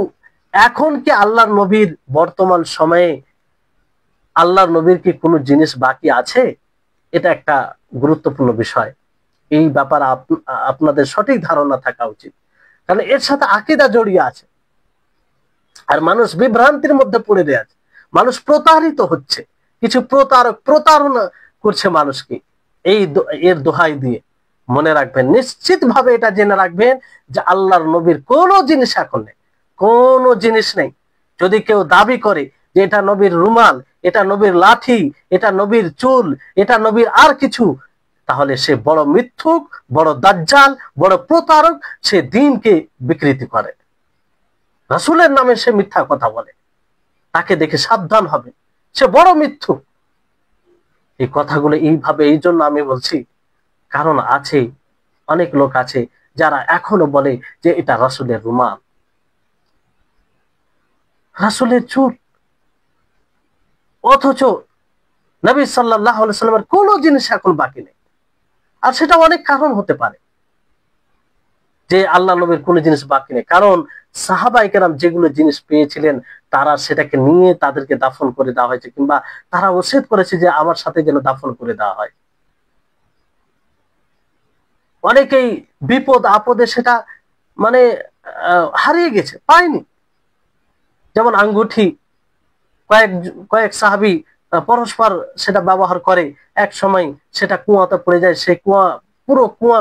এখন কি আল্লাহর নবীর বর্তমান সময়ে আল্লাহর নবীর কি কোনো জিনিস বাকি আছে? এটা একটা গুরুত্বপূর্ণ বিষয়। এই ব্যাপারে আপনাদের সঠিক ধারণা থাকা উচিত, কারণ এর সাথে আকীদা জড়িয়ে আছে। আর মানুষ বিভ্রান্তির মধ্যে পড়ে আছে, মানুষ প্রতারিত হচ্ছে, কিছু প্রতারণা করছে মানুষকে এর দোহাই দিয়ে। মনে রাখবেন, নিশ্চিত ভাবে এটা জেনে রাখবেন যে আল্লাহর নবীর কোনো জিনিস এখন নেই, কোনো জিনিস নেই। যদি কেউ দাবি করে যে এটা নবীর রুমাল, এটা নবীর লাঠি, এটা নবীর চুল, এটা নবীর আর কিছু, তাহলে সে বড় মিথ্যুক, বড় দাজ্জাল, বড় প্রতারক। সে দ্বীনকে বিকৃতি করে, রাসূলের নামে সে মিথ্যা কথা বলে, তাকে দেখে সাবধান হবে, সে বড় মিথ্যুক। এই কথাগুলো এইভাবে এই জন্য আমি বলছি, কারণ আছে অনেক লোক আছে যারা এখনো বলে যে এটা রাসূলের রুমাল, রাসূলের চুল, অথচ নবী সাল্লাল্লাহু আলাইহি সাল্লামের কোনো জিনিস এখন বাকি নেই। আর সেটা অনেক কারণ হতে পারে যে আল্লাহ নবীর কোনো জিনিস বাকি নেই, কারণ সাহাবায়ে কেরাম যেগুলো জিনিস পেয়েছিলেন তারা সেটাকে নিয়ে তাদেরকে দাফন করে দেওয়া হয়েছে, কিংবা তারা ওসিয়ত করেছে যে আমার সাথে যেন দাফন করে দেওয়া হয়। অনেকেই বিপদ আপদে সেটা মানে হারিয়ে গেছে, পায়নি। যেমন আঙ্গুঠি, কয়েক সাহাবী পরস্পর সেটা ব্যবহার করে, এক সময় সেটা কুয়াতে পড়ে যায়, সেই পুরো কুয়া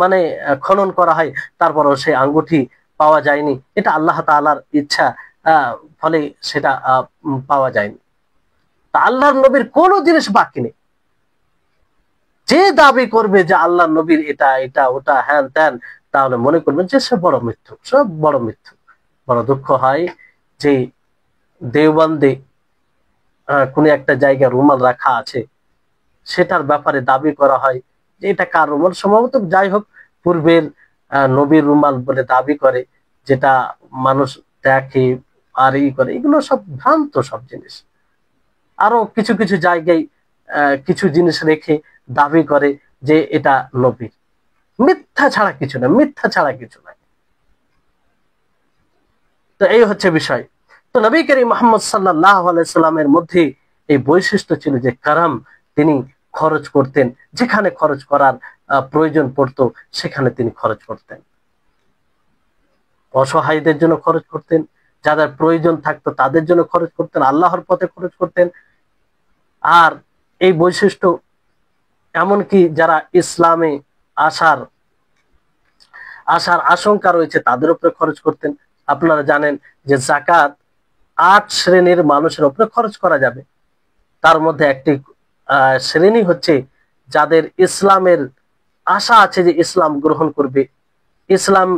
মানে খনন করা হয়, তারপরও সেই আঙ্গুঠি পাওয়া যায়নি। এটা আল্লাহ তাআলার ইচ্ছা, ফলে সেটা পাওয়া যায়নি। তা আল্লাহর নবীর কোনো জিনিস বাকি নেই। যে দাবি করবে যে আল্লাহর নবীর এটা এটা ওটা হ্যান ত্যান, তাহলে মনে করবেন যে সে বড় মিথ্যুক, সব বড় মিথ্যুক। বড় দুঃখ হয় যে দেওবন্দে কোন একটা জায়গায় রুমাল রাখা আছে, সেটার ব্যাপারে দাবি করা হয় যে এটা কার রুমাল, সম্ভবত যাই হোক পূর্বের নবীর রুমাল বলে দাবি করে, যেটা মানুষ দেখে আর করে। এগুলো সব ভ্রান্ত সব জিনিস। আরো কিছু কিছু জায়গায় কিছু জিনিস রেখে দাবি করে যে এটা নবীর। মিথ্যা ছাড়া কিছু না, মিথ্যা ছাড়া কিছু নাই। তো এই হচ্ছে বিষয়। তো নবী করিম মুহাম্মদ সাল্লাল্লাহু আলাইহি সাল্লামের মধ্যে এই বৈশিষ্ট্য ছিল যে কারাম, তিনি খরচ করতেন, যেখানে খরচ করার প্রয়োজন পড়তো সেখানে তিনি খরচ করতেন, অসহায়দের জন্য খরচ করতেন, যাদের প্রয়োজন থাকতো তাদের জন্য খরচ করতেন, আল্লাহর পথে খরচ করতেন। আর এই বৈশিষ্ট্য এমনকি যারা ইসলামে আসার আসার আশঙ্কা রয়েছে তাদের উপরে খরচ করতেন। আপনারা জানেন যে যাকাত 8 শ্রেণীর মানুষের উপরে খরচ করা যাবে। তার মধ্যে একটি শ্রেণী হচ্ছে যাদের ইসলামের আশা আছে, যে ইসলাম গ্রহণ করবে, ইসলাম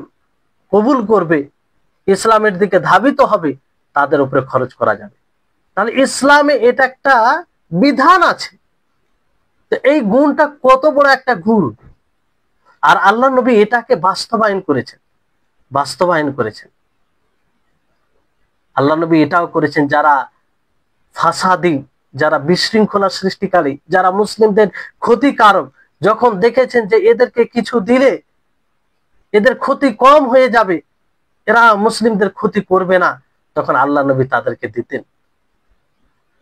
কবুল করবে, ইসলামের দিকে ধাবিত হবে, তাদের উপরে খরচ করা যাবে। তাহলে ইসলামে এটা একটা বিধান আছে। তো এই গুণটা কত বড় একটা গুণ, আর আল্লাহ নবী এটাকে বাস্তবায়ন করেছেন। আল্লাহ নবী এটাও করেছেন, যারা ফাসাদি, যারা বিশৃঙ্খলা সৃষ্টিকারী, যারা মুসলিমদের ক্ষতিকারক, যখন দেখেছেন যে এদেরকে কিছু দিলে এদের ক্ষতি কম হয়ে যাবে, এরা মুসলিমদের ক্ষতি করবে না, তখন আল্লাহ নবী তাদেরকে দিতেন,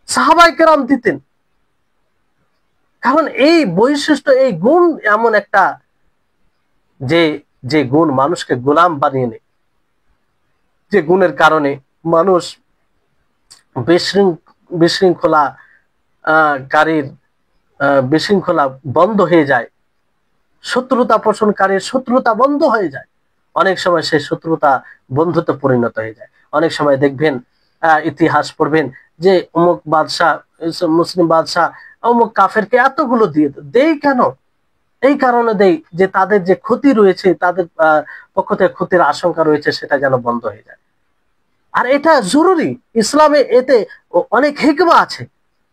সাহাবায়ে কেরাম দিতেন। কারণ এই বৈশিষ্ট্য, এই গুণ এমন একটা যে গুণ মানুষকে গোলাম বানিয়ে নেয়, যে গুণের কারণে মানুষ বিশৃঙ্খলা বন্ধ হয়ে যায়, শত্রুতা পোষণকারীর শত্রুতা বন্ধ হয়ে যায়। অনেক সময় সেই শত্রুতা বন্ধুত্বে পরিণত হয়ে যায়। অনেক সময় দেখবেন, ইতিহাস পড়বেন যে অমুক বাদশাহ, মুসলিম বাদশাহ অমুক কাফেরকে এতগুলো দেই কেন? এই কারণে দেই যে তাদের যে ক্ষতি রয়েছে, তাদের পক্ষ থেকে ক্ষতির আশঙ্কা রয়েছে, সেটা যেন বন্ধ হয়ে যায়। আর এটা জরুরি, ইসলামে এতে অনেক হিকমা আছে।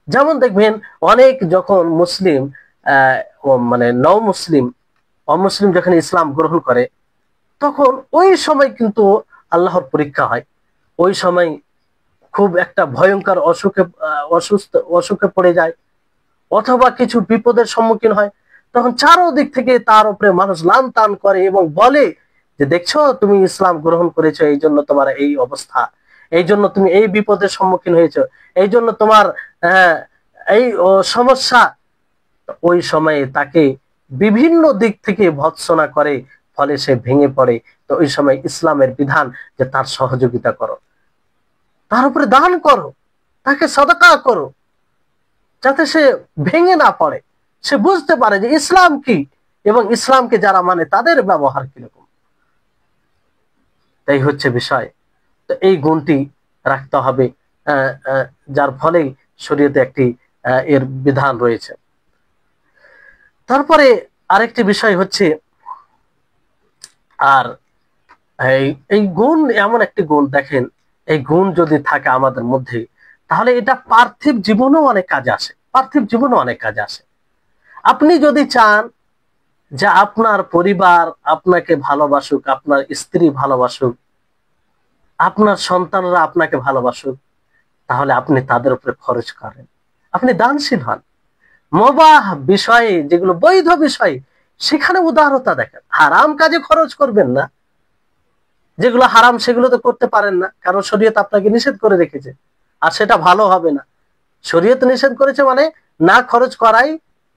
যেমন দেখবেন, অনেক যখন মুসলিম মানে অমুসলিম যখন ইসলাম গ্রহণ করে, তখন ওই সময় কিন্তু আল্লাহর পরীক্ষা হয়। ওই সময় খুব একটা ভয়ঙ্কর অসুখে পড়ে যায়, অথবা কিছু বিপদের সম্মুখীন হয়। তখন চারদিক থেকে তার উপরে মানুষ লান টান করে এবং বলে যে, দেখছো তুমি ইসলাম গ্রহণ করেছো, এই জন্য তোমার এই অবস্থা, এই জন্য তুমি এই বিপদের সম্মুখীন হয়েছো, এই জন্য তোমার এই সমস্যা। ওই সময়ে তাকে বিভিন্ন দিক থেকে ভৎসনা করে, ফলে সে ভেঙে পড়ে। তো ওই সময় ইসলামের বিধান যে তার সহযোগিতা করো, তার উপরে দান করো, তাকে সাদাকা করো, যাতে সে ভেঙে না পড়ে, সে বুঝতে পারে যে ইসলাম কি এবং ইসলামকে যারা মানে তাদের ব্যবহার কিরকম। তাই হচ্ছে বিষয়। তো এই গুণটি রাখতে হবে, যার ফলেই শরীয়তে একটি এর বিধান রয়েছে। তারপরে আরেকটি বিষয় হচ্ছে, আর এই গুণ এমন একটি গুণ, দেখেন এই গুণ যদি থাকে আমাদের মধ্যে, তাহলে এটা পার্থিব জীবনেও অনেক কাজে আসে। আপনি যদি চান যে আপনার পরিবার আপনাকে ভালোবাসুক, আপনার স্ত্রী ভালোবাসুক, আপনার সন্তানরা আপনাকে ভালোবাসুক, তাহলে আপনি তাদের উপরে খরচ করেন, আপনি দানশীল হন। মুবাহ বিষয়ে, যেগুলো বৈধ বিষয়, সেখানে উদারতা দেখেন। হারাম কাজে খরচ করবেন না, যেগুলো হারাম সেগুলো তো করতে পারেন না, কারণ শরীয়ত আপনাকে নিষেধ করে রেখেছে, আর সেটা ভালো হবে না। শরীয়ত নিষেধ করেছে মানে না খরচ করাই,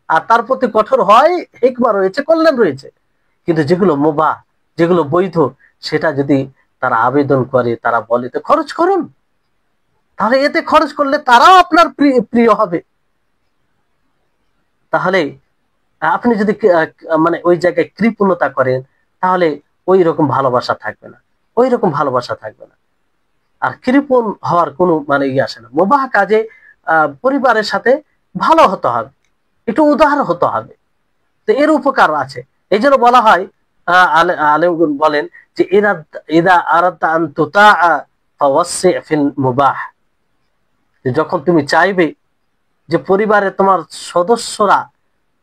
আর তার প্রতি কঠোর হয়, হিকমা রয়েছে, কল্যাণ রয়েছে। কিন্তু যেগুলো মুবাহ, যেগুলো বৈধ, সেটা যদি তারা আবেদন করে, তারা বলে তো খরচ করুন, তাহলে এতে খরচ করলে তারাও আপনার প্রিয় হবে। তাহলে আপনি যদি মানে ওই জায়গায় কৃপণতা করেন, তাহলে ওই রকম ভালোবাসা থাকবে না, আর কৃপণ হওয়ার কোনো মানে আসে না। মুবাহ কাজে পরিবারের সাথে ভালো হতে হবে, একটু উদার হতে হবে, তো এর উপকার আছে। এই জন্য বলা হয়, আলেমগণ বলেন যে ইদা আরাদতা আন তুতাআ ফাওয়াসসি ফিল মুবাহ, যখন তুমি চাইবে যে পরিবারে তোমার সদস্যরা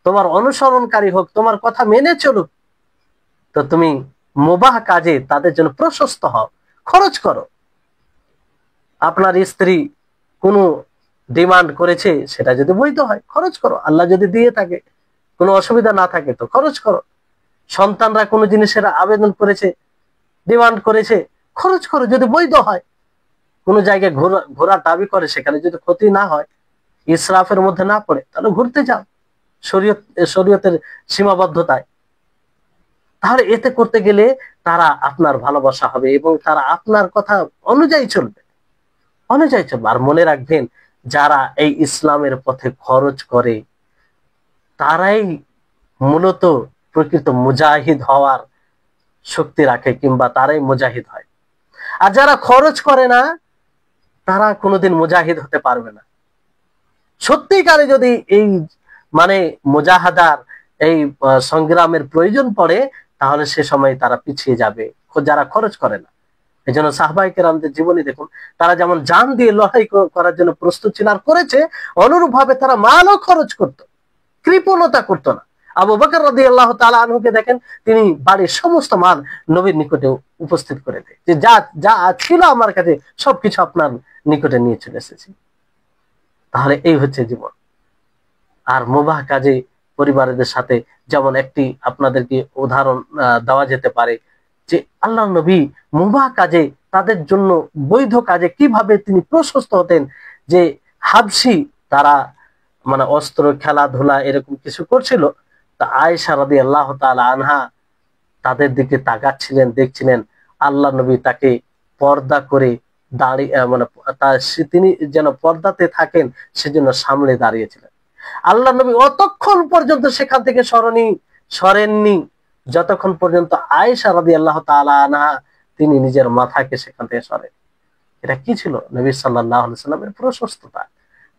তোমার অনুসরণকারী হোক, তোমার কথা মেনে চলুক, তো তুমি মুবাহ কাজে তাদের জন্য প্রশস্ত হও, খরচ করো। আপনার স্ত্রী কোনো ডিমান্ড করেছে, সেটা যদি বৈধ হয় খরচ করো, আল্লাহ যদি দিয়ে থাকে, কোনো অসুবিধা না থাকে তো খরচ করো। সন্তানরা কোনো জিনিসের আবেদন করেছে, ডিমান্ড করেছে, খরচ করো, যদি বৈধ হয়। কোনো জায়গায় ঘোরার দাবি করে, সেখানে যদি ক্ষতি না হয়, ইসরাফের মধ্যে না পড়ে, তাহলে ঘুরতে যাও শরীয়তের সীমাবদ্ধতায়। তাহলে এতে করতে গেলে তারা আপনার ভালোবাসা হবে এবং তারা আপনার কথা অনুযায়ী চলবে। আর মনে রাখবেন, যারা এই ইসলামের পথে খরচ করে তারাই মূলত প্রকৃত মুজাহিদ হওয়ার শক্তি রাখে, কিংবা তারাই মুজাহিদ হয়। আর যারা খরচ করে না, তারা কোনোদিন মুজাহিদ হতে পারবে না। সত্যিকারে যদি এই মানে মুজাহাদার এই সংগ্রামের প্রয়োজন পড়ে, তাহলে সে সময় তারা পিছিয়ে যাবে, যারা খরচ করে না। এই জন্য সাহাবায়ে কেরামদের জীবনী দেখুন, তারা যেমন জান দিয়ে লড়াই করার জন্য প্রস্তুত ছিল আর করেছে, অনুরূপ ভাবে তারা মালও খরচ করত, কৃপণতা করতো না। আবু বকর রাদিয়াল্লাহু তাআলা আনহুকে দেখেন, তিনি বাড়ির সমস্ত মাল নবীর নিকটে উপস্থিত করে দেয়, যে যা যা ছিল আমার কাছে সবকিছু আপনার নিকটে নিয়ে চলে এসেছি। তাহলে এই হচ্ছে জীবন। আর মুবাহ কাজে পরিবারদের সাথে, যেমন একটি আপনাদেরকে উদাহরণ দেওয়া যেতে পারে, যে আল্লাহ নবী মুবাহ কাজে, তাদের জন্য বৈধ কাজে কিভাবে তিনি প্রশস্ত হতেন। যে হাবশি তারা মানে অস্ত্র, খেলাধুলা এরকম কিছু করছিল, তা আয়েশা রাদিয়াল্লাহু তাআলা আনহা তাদের দিকে তাকাচ্ছিলেন, দেখছিলেন আল্লাহ নবী তাকে পর্দা করে দাঁড়িয়ে, মানে তিনি যেন পর্দাতে থাকেন সেজন্য সামনে দাঁড়িয়েছিলেন। আল্লাহ নবী অতক্ষণ পর্যন্ত সেখান থেকে সরেননি যতক্ষণ পর্যন্ত আয়েশা রাদিয়াল্লাহু তাআলা আনহা তিনি নিজের মাথাকে সেখান থেকে সরেন। এটা কি ছিল? নবী সাল্লাল্লাহু আলাইহি সাল্লামের প্রশস্ততা।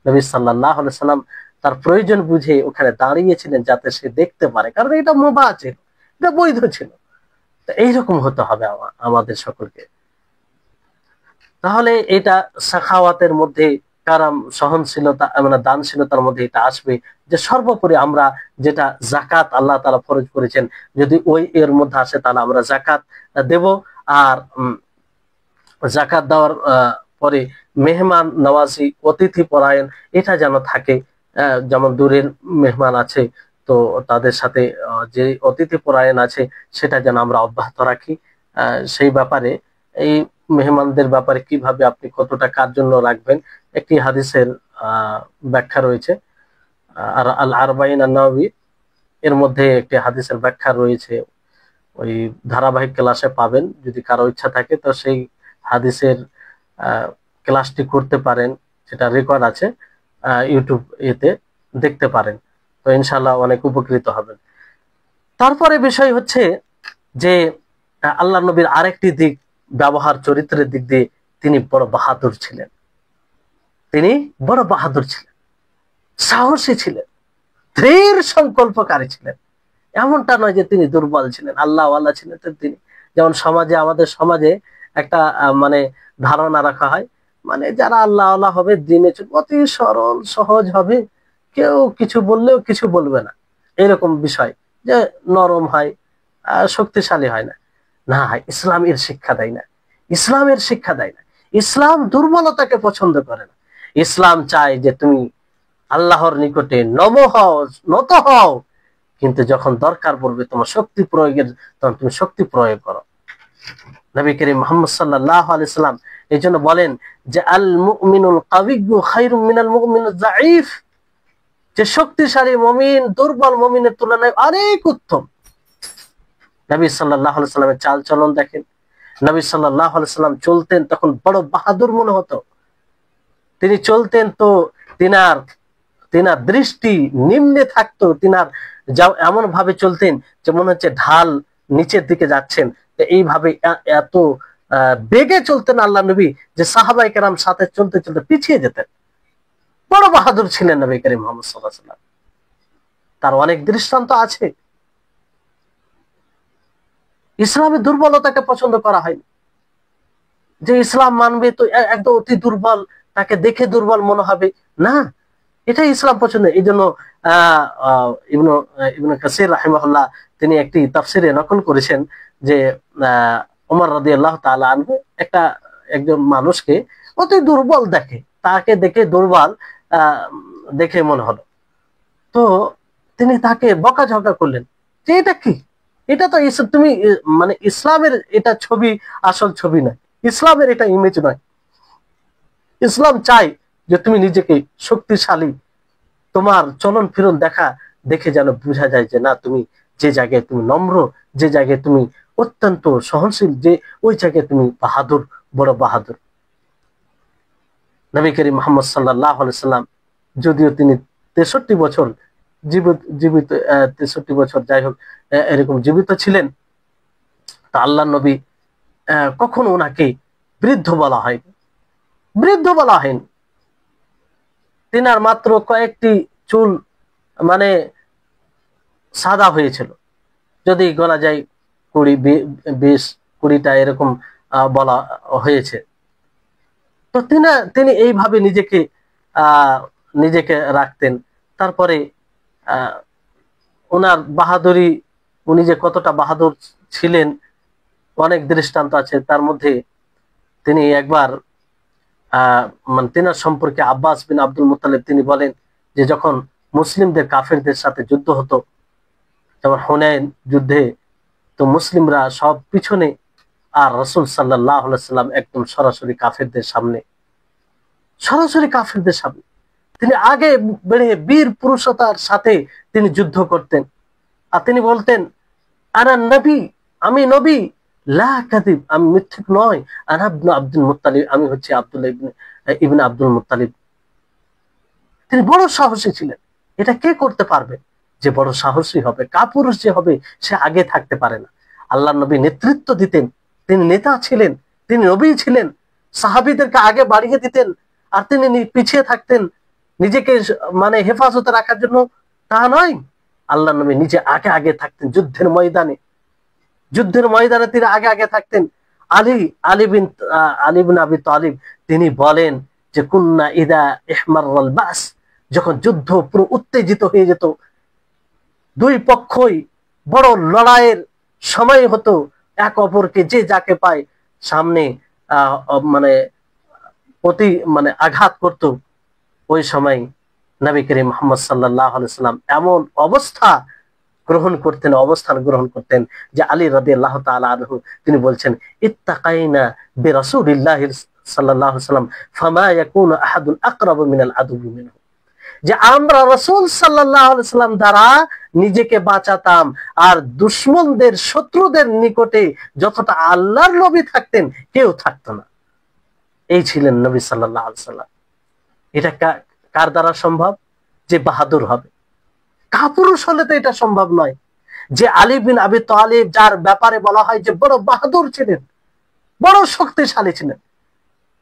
নবী সাল্লাল্লাহু আলাইহি সাল্লাম তার প্রয়োজন বুঝে ওখানে দাঁড়িয়েছিলেন, যাতে সে দেখতে পারে, কারণ এটা মুবাহ ছিল, এটা বৈধ ছিল। তো এইরকম হতে হবে আমাদের সকলকে। তাহলে এটা সাখাওয়াতের মধ্যে, কারাম, সহনশীলতা, মানে দানশীলতার মধ্যে এটা আসবে, যে সর্বোপরি আমরা যেটা জাকাত আল্লাহ তাআলা ফরজ করেছেন, যদি ওই এর মধ্যে আসে, তাহলে আমরা জাকাত দেব। আর জাকাত দেওয়ার পরে মেহমান নওয়াজি, অতিথি পরায়ণ, এটা যেন থাকে। যেমন দূরের মেহমান আছে, তো তাদের সাথে যে অতিথি পরায়ণ আছে, সেটা যেন আমরা অব্যাহত রাখি। সেই ব্যাপারে, এই মেহমানদের ব্যাপারে কিভাবে আপনি কতটা কার জন্য রাখবেন, একটি হাদিসের ব্যাখ্যা রয়েছে, আর আল আরবাইন আন-নাওয়াবী এর মধ্যে একটি হাদিসের ব্যাখ্যা রয়েছে। ওই ধারাবাহিক ক্লাসে পাবেন, যদি কারো ইচ্ছা থাকে তো সেই হাদিসের ক্লাসটি করতে পারেন, সেটা রেকর্ড আছে, ইউটিউব এতে দেখতে পারেন। তো ইনশাআল্লাহ অনেক উপকৃত হবেন। তারপরে বিষয় হচ্ছে যে আল্লাহ নবীর আরেকটি দিক, ব্যবহার চরিত্রের দিক দিয়ে তিনি বড় বাহাদুর ছিলেন। সাহসী ছিলেন, দৃঢ় সংকল্পকারী ছিলেন। এমনটা নয় যে তিনি দুর্বল ছিলেন, আল্লাহ ওয়ালা ছিলেন তিনি। যেমন আমাদের সমাজে একটা মানে ধারণা রাখা হয়, মানে যারা আল্লাহ ওয়ালা হবে, দিনে অতি সরল সহজ হবে, কেউ কিছু বললেও কিছু বলবে না, এরকম বিষয়, যে নরম হয়, শক্তিশালী হয় না। না, ইসলাম এর শিক্ষা দেয় না। ইসলাম দুর্বলতাকে পছন্দ করে না। ইসলাম চায় যে তুমি আল্লাহর নিকটে নত হও, কিন্তু যখন দরকার পড়বে তোমার শক্তি প্রয়োগের, তখন তুমি শক্তি প্রয়োগ করো। নবী করিম মুহাম্মদ সাল্লাল্লাহু আলাইহি সাল্লাম এই জন্য বলেন যে আল মুমিনুল কাবিয়্যু খায়রুম মিনাল মুমিনিজ যায়ীফ, যে শক্তিশালী মুমিন দুর্বল মুমিনের তুলনায় অনেক উত্তম। নবী সাল্লাল্লাহু আলাইহি সাল্লামের চাল চলন দেখেন, নবী সাল্লাল্লাহু আলাইহি সাল্লাম চলতেন তখন বড় বাহাদুর মনে হতো। তিনি চলতেন তো তিনার দৃষ্টি নিম্নে থাকতো, তিনার এমন ভাবে চলতেন যে মনে হচ্ছে ঢাল নিচের দিকে যাচ্ছেন। এইভাবে এত বেগে চলতেন আল্লাহ নবী, যে সাহাবায়ে কেরাম সাথে চলতে চলতে পিছিয়ে যেতেন। বড় বাহাদুর ছিলেন নবী করিম মুহাম্মদ সাল্লাল্লাহু আলাইহি সাল্লাম। তার অনেক দৃষ্টান্ত আছে। ইসলামের দুর্বলতাকে পছন্দ করা হয়নি, যে ইসলাম মানবে তো একদম অতি দুর্বল, তাকে দেখে দুর্বল মনে হবে না, এটাই ইসলাম পছন্দ। এই জন্য ইবনে কাসির রাহিমাহুল্লাহ তিনি একটি তাফসিরে নকল করেছেন যে ওমর রাদিয়াল্লাহু তাআলা আনহু একজন মানুষকে অতি দুর্বল দেখে, তাকে দেখে দুর্বল দেখে মনে হলো, তো তিনি তাকে বকাঝকা করলেন যে এটা কি, এটা তো তুমি মানে ইসলামের এটা ছবি, আসল ছবি না, ইসলামের এটা ইমেজ নয়। ইসলাম চাই যে তুমি নিজেকে শক্তিশালী, তোমার চলন ফিরন দেখে যেন বোঝা যায় যে না, তুমি যে জায়গায় তুমি নম্র, যে জায়গায় তুমি অত্যন্ত সহনশীল, যে ওই জায়গায় তুমি বাহাদুর, বড় বাহাদুর। নবী করিম মুহাম্মদ সাল্লাল্লাহু আলাইহি সাল্লাম যদিও তিনি 63 বছর জীবিত 63 বছর যাই হোক এরকম জীবিত ছিলেন, তা আল্লাহ নবী কখনো ওনাকে বৃদ্ধ বলা হয়নি, বৃদ্ধ বলা হয়নি। তিনার মাত্র কয়েকটি চুল মানে সাদা হয়েছিল, যদি গলা যায় 20-20টা এরকম বলা হয়েছে। তো তিনি এইভাবে নিজেকে রাখতেন। তারপরে ওনার বাহাদুরি, উনি যে কতটা বাহাদুর ছিলেন অনেক দৃষ্টান্ত আছে। তার মধ্যে তিনি একবার মানে তিনার সম্পর্কে আব্বাস বিন আব্দুল মুত্তালিব তিনি বলেন যে যখন মুসলিমদের কাফেরদের সাথে যুদ্ধ হতো, যেমন হুনাইন যুদ্ধে, তো মুসলিমরা সব পিছনে আর রাসূল সাল্লাল্লাহু আলাইহি সাল্লাম একদম সরাসরি কাফেরদের সামনে তিনি আগে বেড়ে বীর পুরুষতার সাথে তিনি যুদ্ধ করতেন। আর তিনি বলতেন, আনা নবী, আমি নবী, লা কাযিব, আমি মিথ্যুক নয়, আনা ইবনে আব্দুল মুত্তালিব, আমি হচ্ছে আব্দুল্লাহ ইবনে আব্দুল মুত্তালিব। তিনি বড় সাহসী ছিলেন। এটা কে করতে পারবে? যে বড় সাহসী হবে, কাপুরুষ যে হবে, সে আগে থাকতে পারে না। আল্লাহর নবী নেতৃত্ব দিতেন, তিনি নেতা ছিলেন, তিনি নবী ছিলেন, সাহাবীদেরকে আগে বাড়িয়ে দিতেন, আর তিনি পিছিয়ে থাকতেন নিজেকে মানে হেফাজতে রাখার জন্য, তা নয়। আল্লাহর নবী নিজে আগে থাকতেন যুদ্ধের ময়দানে তিনি আগে থাকতেন। আলী বিন আবি তালিব তিনি বলেন যে কুন্না ইদা ইহমাররাল বাস, যখন যুদ্ধ পুরো উত্তেজিত হয়ে যেত, দুই পক্ষই বড় লড়াইয়ের সময় হতো, এক অপরকে যে যাকে পায় সামনে মানে আঘাত করত, ওই সময় নবী করিম মুহাম্মদ সাল্লাল্লাহু আলাইহি সাল্লাম এমন অবস্থান গ্রহণ করতেন যে আলী রাদিয়াল্লাহু তাআলা আনহু তিনি বলছেন, ইত্তাকাইনা বিরাসূলিল্লাহি সাল্লাল্লাহু আলাইহি সাল্লাম ফামা ইয়াকুনু আহাদুন আকরাবু মিনাল আদুবি মিনহু, যে আমরা রাসূল সাল্লাল্লাহু আলাইহি সাল্লাম দ্বারা নিজেকে বাঁচাতাম, আর দুশমনদের, শত্রুদের নিকটে যতটা আল্লাহর নবী থাকতেন কেউ থাকতো না। এই ছিলেন নবী সাল্লাল্লাহু আলাইহি সাল্লাম। এটা কার দ্বারা সম্ভব? যে বাহাদুর হবে। কাপুরুষ হলে তো এটা সম্ভব নয়। যে আলী বিন আবি তালিব, যার ব্যাপারে বলা হয় যে বড় বাহাদুর ছিলেন, বড় শক্তিশালী ছিলেন,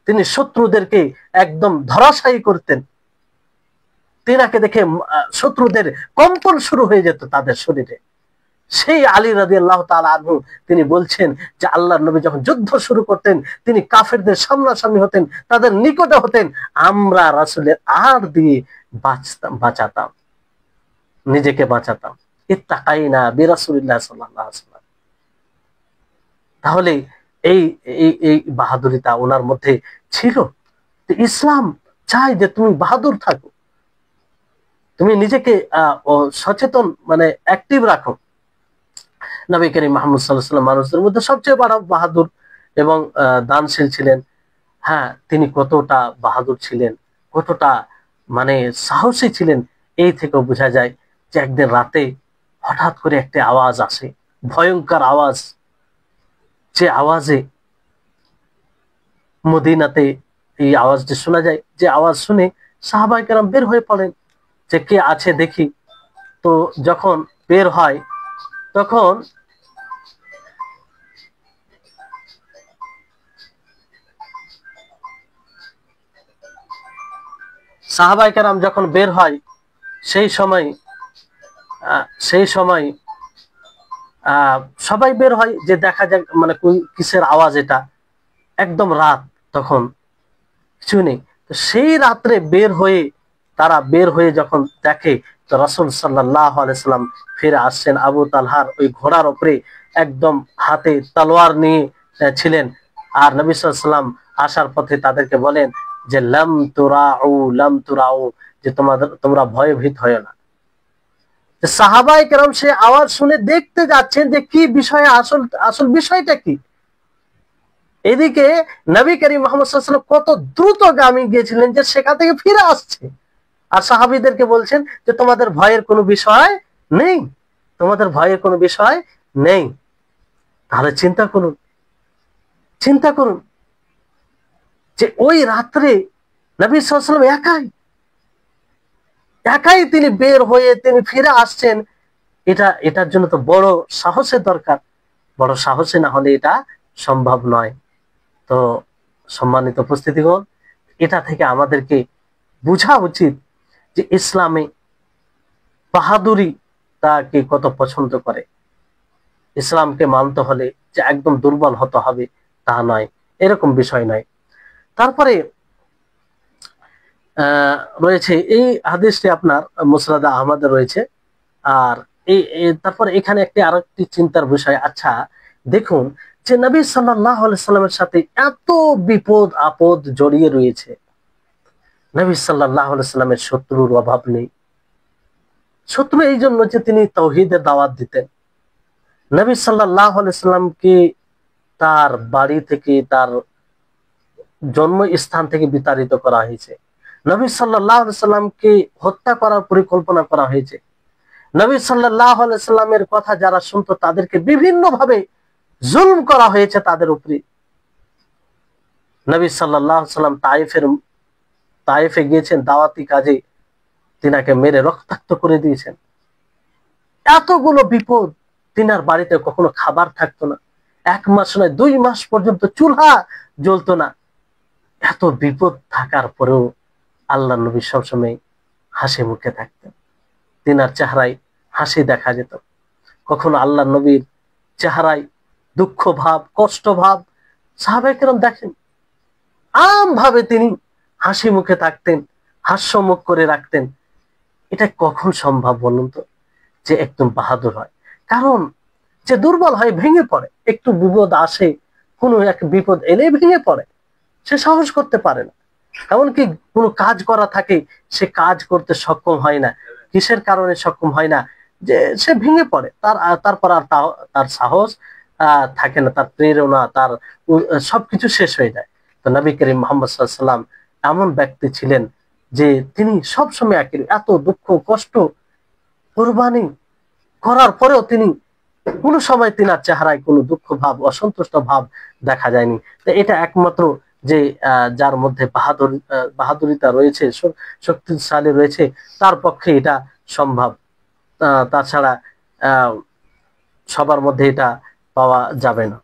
তিনি শত্রুদেরকে একদম ধরাশায়ী করতেন। তিনাকে দেখে শত্রুদের কম্পন শুরু হয়ে যেত তাদের শরীরে। সেই আলী রাদিয়াল্লাহু তাআলা আনহু তিনি বলছেন যে আল্লাহর নবী যখন যুদ্ধ শুরু করতেন, তিনি কাফেরদের সামনাসামনি হতেন, তাদের নিকটে হতেন, আমরা রাসূলের আড় দিয়ে বাঁচাতাম, নিজেকে বাঁচাতাম। ইত্তাকাইনা বিরাসূলিল্লাহ সাল্লাল্লাহু আলাইহি ওয়াসাল্লাম। তাহলে এই বাহাদুরিতা ওনার মধ্যে ছিল। ইসলাম চায় যে তুমি বাহাদুর থাকো, তুমি নিজেকে সচেতন মানে অ্যাক্টিভ রাখো। নবী করিম মুহাম্মদ সাল্লাল্লাহু আলাইহি ওয়াসাল্লাম মানুষদের মধ্যে সবচেয়ে বড় বাহাদুর এবং দানশীল ছিলেন। হ্যাঁ, তিনি কতটা বাহাদুর ছিলেন, কতটা মানে সাহসী ছিলেন, এই থেকেও বোঝা যায় যে একদিন রাতে হঠাৎ করে একটা আওয়াজ আসে, ভয়ঙ্কর আওয়াজ, যে আওয়াজে মদিনাতে এই আওয়াজটি শোনা যায়। যে আওয়াজ শুনে সাহাবায়ে কেরাম বের হয়ে পড়েন যে কে আছে দেখি। তো যখন বের হয় তখন সাহাবায়ে কেরাম যখন বের হয় সেই সময় সবাই বের হয় যে দেখা যাক মানে কিসের আওয়াজ এটা। একদম রাত, তখন কিছু নেই। তো সেই রাত্রে তারা বের হয়ে যখন দেখে তো রাসূল সাল্লাল্লাহু আলাইহি সাল্লাম ফিরে আসছেন আবু তালহার ওই ঘোড়ার উপরে, একদম হাতে তলোয়ার নিয়ে ছিলেন। আর নবী সাল্লাল্লাহু আলাইহি সাল্লাম আসার পথে তাদেরকে বলেন যে লাম তুরাউ, যে তোমরা ভয়ভীত হয় না। সাহাবায়ে কেরাম সে আওয়াজ শুনে দেখতে যাচ্ছেন যে কি বিষয়ে আসল বিষয়টা কি। এদিকে নবী করিম মুহাম্মদ সাল্লাল্লাহু আলাইহি ওয়াসাল্লাম কত দ্রুতগামী গিয়েছিলেন যে সেখান থেকে ফিরে আসছে, আর সাহাবীদেরকে বলছেন যে তোমাদের ভয়ের কোনো বিষয় নেই, তোমাদের ভয়ের কোনো বিষয় নেই। তাহলে চিন্তা করুন, চিন্তা করুন যে ওই রাত্রে নবী সাল্লাল্লাহু আলাইহি ওয়াসাল্লাম একাই একাই তিনি বের হয়ে তিনি ফিরে আসছেন। এটার জন্য তো বড় সাহসের দরকার, বড় সাহসে না হলে এটা সম্ভব নয়। তো সম্মানিত উপস্থিতিগণ, এটা থেকে আমাদেরকে বোঝা উচিত যে ইসলামে বাহাদুরি তাকে কত পছন্দ করে। ইসলামকে মানতে হলে যে একদম দুর্বল হতে হবে তা নয়, এরকম বিষয় নয়। তারপরে রয়েছে এই হাদিসটি আপনার মুসনাদে আহমদে রয়েছে। আর তারপর এখানে একটি আরেকটি চিন্তার বিষয়, আচ্ছা দেখুন যে নবী সাল্লাল্লাহু আলাইহি সাল্লামের সাথে এত বিপদ আপদ জড়িয়ে রয়েছে, নবী সাল্লাল্লাহু আলাইহি সাল্লামের শত্রুর অভাব নেই। শত্রু এই জন্য যে তিনি তাওহীদের দাওয়াত দিতেন। নবী সাল্লাল্লাহু আলাইহি সাল্লামকে তার বাড়ি থেকে, তার জন্মস্থান থেকে বিতাড়িত করা হয়েছে। নবী সাল্লাল্লাহু আলাইহি সাল্লামকে হত্যা করার পরিকল্পনা করা হয়েছে। নবী সাল্লাল্লাহু আলাইহি সাল্লামের কথা যারা শুনতো তাদেরকে বিভিন্ন ভাবে জুলম করা হয়েছে তাদের উপরে। নবী সাল্লাল্লাহু আলাইহি সাল্লাম তায়েফে গিয়েছেন দাওয়াতি কাজে, তিনাকে মেরে রক্তাক্ত করে দিয়েছেন। এতগুলো বিপদ, তিনার বাড়িতে কখনো খাবার থাকতো না, 1 মাস নয় 2 মাস পর্যন্ত চুলহা জ্বলতো না। এত বিপদ থাকার পরেও আল্লাহ নবী সবসময় হাসি মুখে থাকতেন, তিনার চেহারায় হাসি দেখা যেত। কখনো আল্লাহ নবীর চেহারায় দুঃখ ভাব, কষ্ট ভাব সাহাবায়ে কেরাম দেখেন, আম ভাবে তিনি হাসি মুখে থাকতেন, হাস্যমুখ করে রাখতেন। এটা কখন সম্ভব বলুন তো, যে একদম বাহাদুর হয়? কারণ যে দুর্বল হয় ভেঙে পড়ে, একটু বিপদ আসে, কোনো এক বিপদ এলে ভেঙে পড়ে, সে সাহস করতে পারে না। এমনকি কোনো কাজ করা থাকে, সে কাজ করতে সক্ষম হয় না। কিসের কারণে সক্ষম হয় না? যে সে ভেঙে পড়ে, তারপর আর তার সাহস থাকে না, তার প্রেরণা, তার সবকিছু শেষ হয়ে যায়। তো নবী করিম মুহাম্মদ সাল্লাল্লাহু আলাইহি ওয়াসাল্লাম এমন ব্যক্তি ছিলেন যে তিনি সবসময় এত দুঃখ কষ্ট কুরবানি করার পরেও তিনি কোনো সময় তিনার চেহারায় কোনো দুঃখ ভাব, অসন্তুষ্ট ভাব দেখা যায়নি। তো এটা একমাত্র যে যার মধ্যে বাহাদুরিতা রয়েছে, শক্তিশালী রয়েছে, তার পক্ষে এটা সম্ভব। তাছাড়া সবার মধ্যে এটা পাওয়া যাবে না।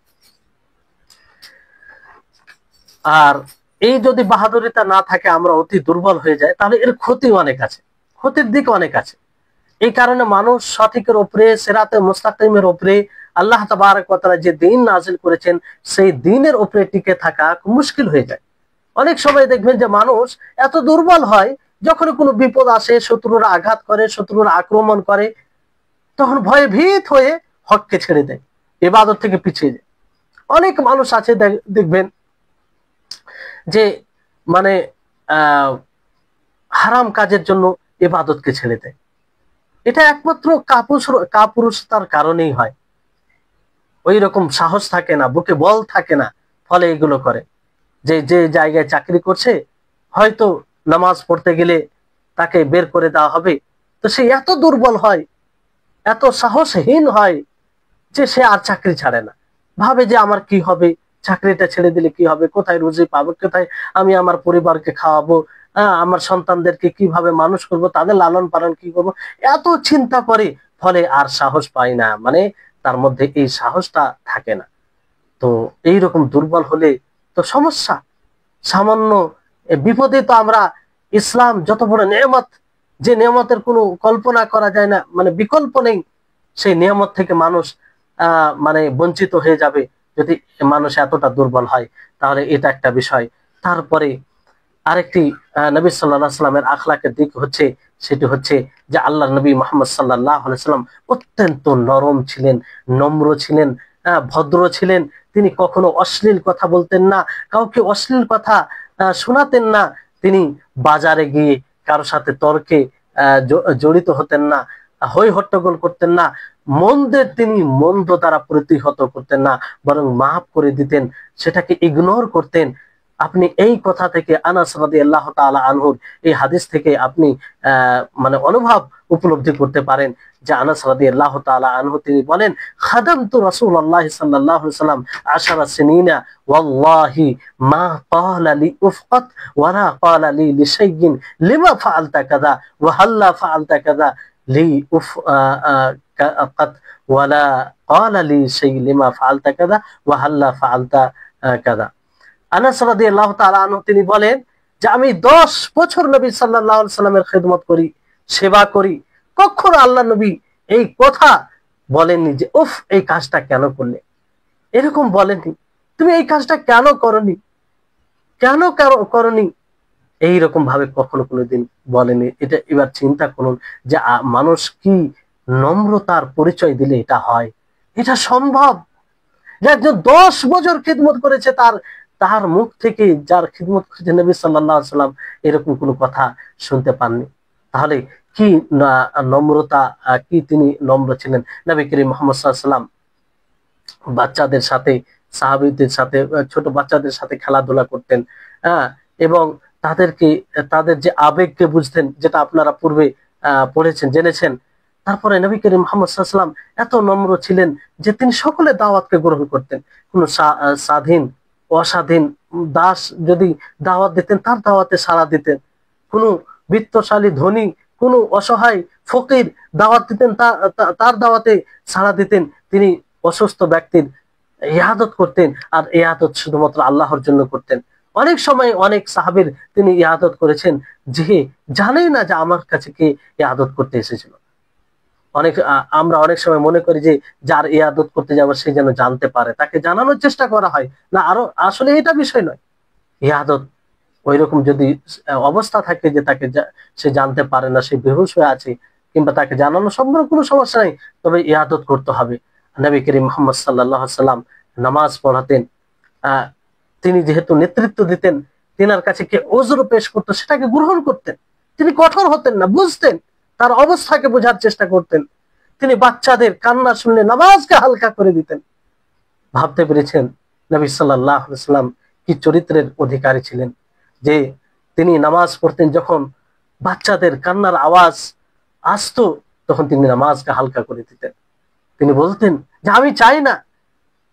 আর এই যদি বাহাদুরিতা না থাকে, আমরা অতি দুর্বল হয়ে যায়, তাহলে এর ক্ষতি অনেক আছে, ক্ষতির দিক অনেক আছে। এই কারণে মানুষ সঠিকের উপরে, সিরাতে মুস্তাকিমের উপরে আল্লাহ তাবারক ওয়া তাআলা যে দ্বীন নাযিল করেছেন সেই দ্বীনের উপরে টিকে থাকা মুশকিল হয়ে যায়। অনেক সময় দেখবেন যে মানুষ এত দুর্বল হয়, যখন কোনো বিপদ আসে, শত্রুরা আঘাত করে, শত্রুরা আক্রমণ করে, তখন ভয়ে ভীত হয়ে হককে ছেড়ে দেয়, ইবাদত থেকে পিছিয়ে যায়। অনেক মানুষ আছে দেখবেন যে মানে হারাম কাজের জন্য ইবাদতকে ছেড়ে দেয়। এটা একমাত্র কাপুরুষতার কারণেই হয়। ওই রকম সাহস থাকে না, বুকে বল থাকে না, ফলে এগুলো করে। যে যে জায়গায় চাকরি করছে, হয়তো নামাজ পড়তে গেলে তাকে বের করে দেওয়া হবে, তো সে এত দুর্বল হয়, এত সাহসহীন হয় যে সে আর চাকরি ছাড়ে না। ভাবে যে আমার কি হবে, চাকরিটা ছেড়ে দিলে কি হবে, কোথায় রুজি পাবো, কোথায় আমি আমার পরিবারকে খাওয়াবো, আমার সন্তানদেরকে কিভাবে মানুষ করব, তাদের লালন পালন কি করব, এত চিন্তা করে, ফলে আর সাহস পায় না, মানে তার মধ্যে এই সাহসটা থাকে না। তো এইরকম দুর্বল হলে তো সমস্যা। সামান্য বিপদে তো আমরা, ইসলাম যত বড় নেয়ামত, যে নিয়ামতের কোনো কল্পনা করা যায় না, মানে বিকল্প নেই, সেই নিয়ামত থেকে মানুষ মানে বঞ্চিত হয়ে যাবে যদি মানুষ এতটা দুর্বল হয়, তাহলে এটা একটা বিষয়। তারপরে আরেকটি নবী সাল্লাল্লাহু আলাইহি সাল্লামের আখলাকের দিক হচ্ছে, সেটি হচ্ছে যে আল্লাহ নবী মুহাম্মদ সাল্লাল্লাহু আলাইহি সাল্লাম অত্যন্ত নরম ছিলেন, নম্র ছিলেন, ভদ্র ছিলেন। তিনি কখনো অশ্লীল কথা বলতেন না, কাউকে অশ্লীল কথা শোনাতেন না। তিনি বাজারে গিয়ে কারো সাথে তর্কে জড়িত হতেন না, হই হট্টগোল করতেন না। মন্দের তিনি মন্দ দ্বারা প্রতিহত করতেন না, বরং মাফ করে দিতেন, সেটাকে ইগনোর করতেন। আপনি এই কথা থেকে, আনাস রাদিয়াল্লাহু তাআলা আনহুর এই হাদিস থেকে আপনি মানে অনুভব উপলব্ধি করতে পারেন যে আনাস রাদিয়াল্লাহু তাআলা আনহু তিনি বলেন, খাদামতু রাসূলুল্লাহ সাল্লাল্লাহু আলাইহি সাল্লাম 10 সিনিনা ওয়াল্লাহি মা ক্বালা লি উফকাত ওয়ালা ক্বালা লি লিশাইইন লিমা ফাআলতা কাযা ওয়া হাল্লা ফাআলতা কাযা লি উফকাত ওয়ালা ক্বালা লি শাই লিমা ফাআলতা কাযা ওয়া হাল্লা ফাআলতা কাযা। আনাস রাদিয়াল্লাহু তাআলা আনহু তিনি বলেন যে আমি 10 বছর নবী সাল্লাল্লাহু আলাইহি সাল্লামের খিদমত করি, সেবা করি, কখনো আল্লাহ নবী এই কথা বলেননি যে উফ এই কাজটা কেন করলে, এরকম বলেননি, তুমি এই কাজটা কেন করনি, কেন করনি, এইরকম ভাবে কখনো কোনোদিন বলেনি। এটা এবার চিন্তা করুন যে মানুষ কি নম্রতার পরিচয় দিলে এটা হয়, এটা সম্ভব যে একজন 10 বছর খিদমত করেছে তার মুখ থেকে, যার খিদমত করেছে নবী সাল্লাল্লাহু আলাইহি সাল্লাম, এরকম কোনো কথা শুনতে পাননি। তাহলে কি নম্রতা, কি তিনি নম্র ছিলেন। নবী করিম মুহাম্মদ সাল্লাল্লাহু আলাইহি সাল্লাম বাচ্চাদের সাথে, সাহাবীদের সাথে, ছোট বাচ্চাদের সাথে খেলাধুলা করতেন, এবং তাদের যে আবেগকে বুঝতেন, যেটা আপনারা পূর্বে পড়েছেন, জেনেছেন। তারপরে নবী করিম মুহাম্মদ সাল্লাল্লাহু আলাইহি সাল্লাম এত নম্র ছিলেন যে তিনি সকলের দাওয়াতকে গ্রহণ করতেন। কোন স্বাধীন অস্বাধীন দাস যদি দাওয়াত দিতেন, তার দাওয়াতে সাড়া দিতেন। কোন বিত্তশালী ধনী, কোন অসহায় ফকির দাওয়াত দিতেন, তার দাওয়াতে সাড়া দিতেন। তিনি অসুস্থ ব্যক্তির ইয়াদত করতেন, আর ইয়াদত শুধুমাত্র আল্লাহর জন্য করতেন। অনেক সময় অনেক সাহাবীর তিনি ইয়াদত করেছেন যে জানেই না যে আমার কাছে কে ইয়াদত করতে এসেছিল। আমরা অনেক সময় মনে করি যে যার ইয়াদত করতে যাবো সে যেন জানতে পারে, তাকে জানানোর চেষ্টা করা হয় না, আরো আসলে এটা বিষয় নয়। ইয়াদত ওইরকম যদি অবস্থা থাকে যে সে জানতে পারে না, সে বেহুশ হয়ে আছে, কিংবা তাকে জানানো সম্ভব, কোনো সমস্যা নেই, তবে ইয়াদত করতে হবে। নবী করিম মুহাম্মদ সাল্লাল্লাহু আলাইহি সাল্লাম নামাজ পড়াতেন, তিনি যেহেতু নেতৃত্ব দিতেন, তিনার কাছে কে ওযর পেশ করতো সেটাকে গ্রহণ করতেন। তিনি কঠোর হতেন না, বুঝতেন, তার অবস্থাকে বোঝার চেষ্টা করতেন। তিনি বাচ্চাদের কান্না শুনলে নামাজকে হালকা করে দিতেন। ভাবতে পেরেছেন নবী সাল্লাল্লাহু আলাইহি সাল্লাম কি চরিত্রের অধিকারী ছিলেন, যে তিনি নামাজ পড়তেন, যখন বাচ্চাদের কান্নার আওয়াজ আসতো তখন তিনি নামাজকে হালকা করে দিতেন। তিনি বলতেন যে আমি চাই না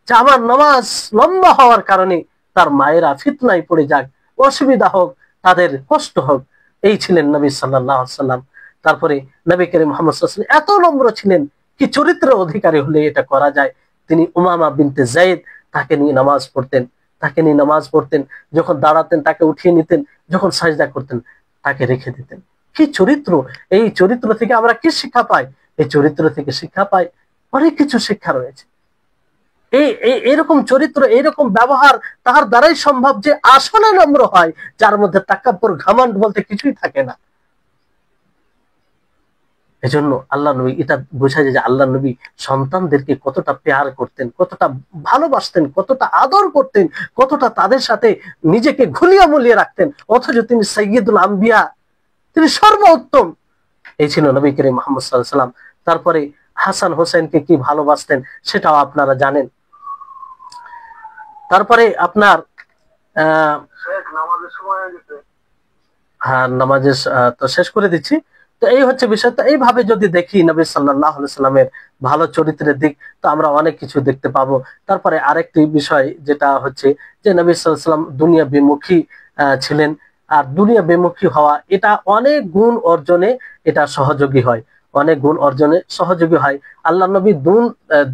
যে আমার নামাজ লম্বা হওয়ার কারণে তার মায়েরা ফিতনায় পড়ে যাক, অসুবিধা হোক, তাদের কষ্ট হোক। এই ছিলেন নবী সাল্লাল্লাহু আলাইহি সাল্লাম। তারপরে নবী করিম মুহাম্মদ সাল্লাল্লাহু আলাইহি ওয়াসাল্লাম এত নম্র ছিলেন, কি চরিত্রের অধিকারী হলে এটা করা যায়। তিনি উমামা বিনতে যায়েদ, তাকে নিয়ে নামাজ পড়তেন, যখন দাঁড়াতেন তাকে উঠিয়ে নিতেন, যখন সাজদা করতেন তাকে রেখে দিতেন। কি চরিত্র! এই চরিত্র থেকে আমরা কি শিক্ষা পাই? এই চরিত্র থেকে শিক্ষা পাই অনেক কিছু, শিক্ষা রয়েছে। এরকম চরিত্র, এরকম ব্যবহার তার দ্বারাই সম্ভব যে আসলে নম্র হয়, যার মধ্যে তাকাব্বুর, ঘমন্ড বলতে কিছুই থাকে না। এজন্য আল্লাহ নবী, এটা বোঝা যায় যে আল্লাহ নবী সন্তানদেরকে কতটা প্যার করতেন, কতটা ভালোবাসতেন, কতটা আদর করতেন, কতটা তাদের সাথে নিজেকে ঘুলিয়ে মুলিয়ে রাখতেন, অথচ তিনি সাইয়্যিদুল আম্বিয়া, তিনি সর্বোত্তম। এই ছিল নবী করিম মুহাম্মদ সাল্লাল্লাহু আলাইহি ওয়াসাল্লাম। তারপরে হাসান হোসেনকে কি ভালোবাসতেন সেটাও আপনারা জানেন। তারপরে আপনার নামাজের তো শেষ করে দিচ্ছি। তো এই হচ্ছে বিষয়। তো এইভাবে যদি দেখি নবী সাল্লাল্লাহু আলাইহি সাল্লামের ভালো চরিত্রের দিক, তো আমরা অনেক কিছু দেখতে পাবো। তারপরে আরেকটি বিষয় যেটা হচ্ছে যে নবী সাল্লাল্লাহু আলাইহি সাল্লাম দুনিয়া বিমুখী ছিলেন, আর দুনিয়া বিমুখী হওয়া এটা অনেক গুণ অর্জনে এটা সহযোগী হয়, অনেক গুণ অর্জনে সহযোগী হয়। আল্লাহ নবী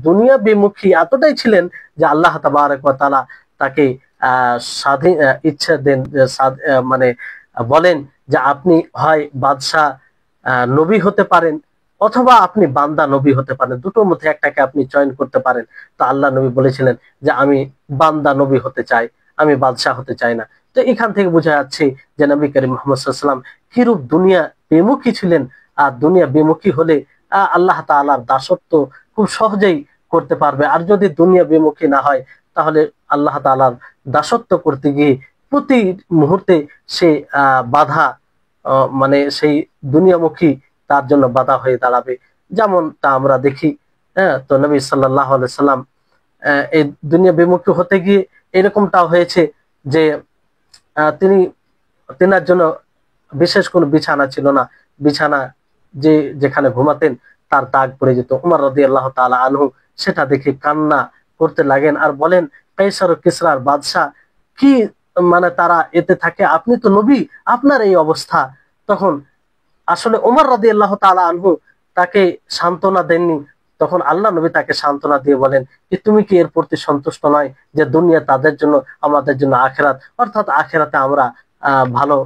দুনিয়া বিমুখী এতটাই ছিলেন যে আল্লাহ তাবারক ওয়া তাআলা তাকে স্বাধীন ইচ্ছা দেন, মানে বলেন যে আপনি হয় বাদশাহ নবী হতে পারেন, অথবা আপনি বান্দা নবী হতে পারেন, দুটোর মধ্যে একটাকে আপনি চয়ন করতে পারেন। তো আল্লাহ নবী বলেছিলেন যে আমি বান্দা নবী হতে চাই, আমি বাদশাহ হতে চাই না। তো এখান থেকে বোঝা যাচ্ছে যে নবী করিম মুহাম্মদ সাল্লাল্লাহু আলাইহি ওয়াসাল্লাম কিরূপ দুনিয়া বিমুখী ছিলেন। আর দুনিয়া বিমুখী হলে আল্লাহ তাআলার দাসত্ব খুব সহজেই করতে পারবে, আর যদি দুনিয়া বিমুখী না হয় তাহলে আল্লাহ তাআলার দাসত্ব করতে গিয়ে প্রতি মুহূর্তে সে বাধা, মানে সেই দুনিয়ামুখী তার জন্য বাধা হয়ে দাঁড়াবে। যেমনটা আমরা দেখি হ্যাঁ, তো নবী সাল্লাল্লাহু আলাইহি সাল্লাম এই দুনিয়া বিমুখী হতে গিয়ে এরকমটাও হয়েছে যে তিনি তেনার জন্য বিশেষ কোনো বিছানা ছিল না, বিছানা যে যেখানে ঘুমাতেন তার দাগ পড়ে যেত। উমর রাদিয়াল্লাহু তাআলা আনহু সেটা দেখে কান্না করতে লাগেন আর বলেন, কাইসার ও কিসরার বাদশা কি মানে তারা এতে থাকে, আপনি তো নবী, আপনার এই অবস্থা। তখন আসলে ওমর রাদিয়াল্লাহু তাআলা আনহু তাকে সান্ত্বনা দেননি, তখন আল্লাহ নবী তাকে সান্ত্বনা দিয়ে বলেন যে তুমি কি এর প্রতি সন্তুষ্ট নয় যে দুনিয়া তাদের জন্য, আমাদের জন্য আখিরাত, অর্থাৎ আখিরাতে আমরা ভালো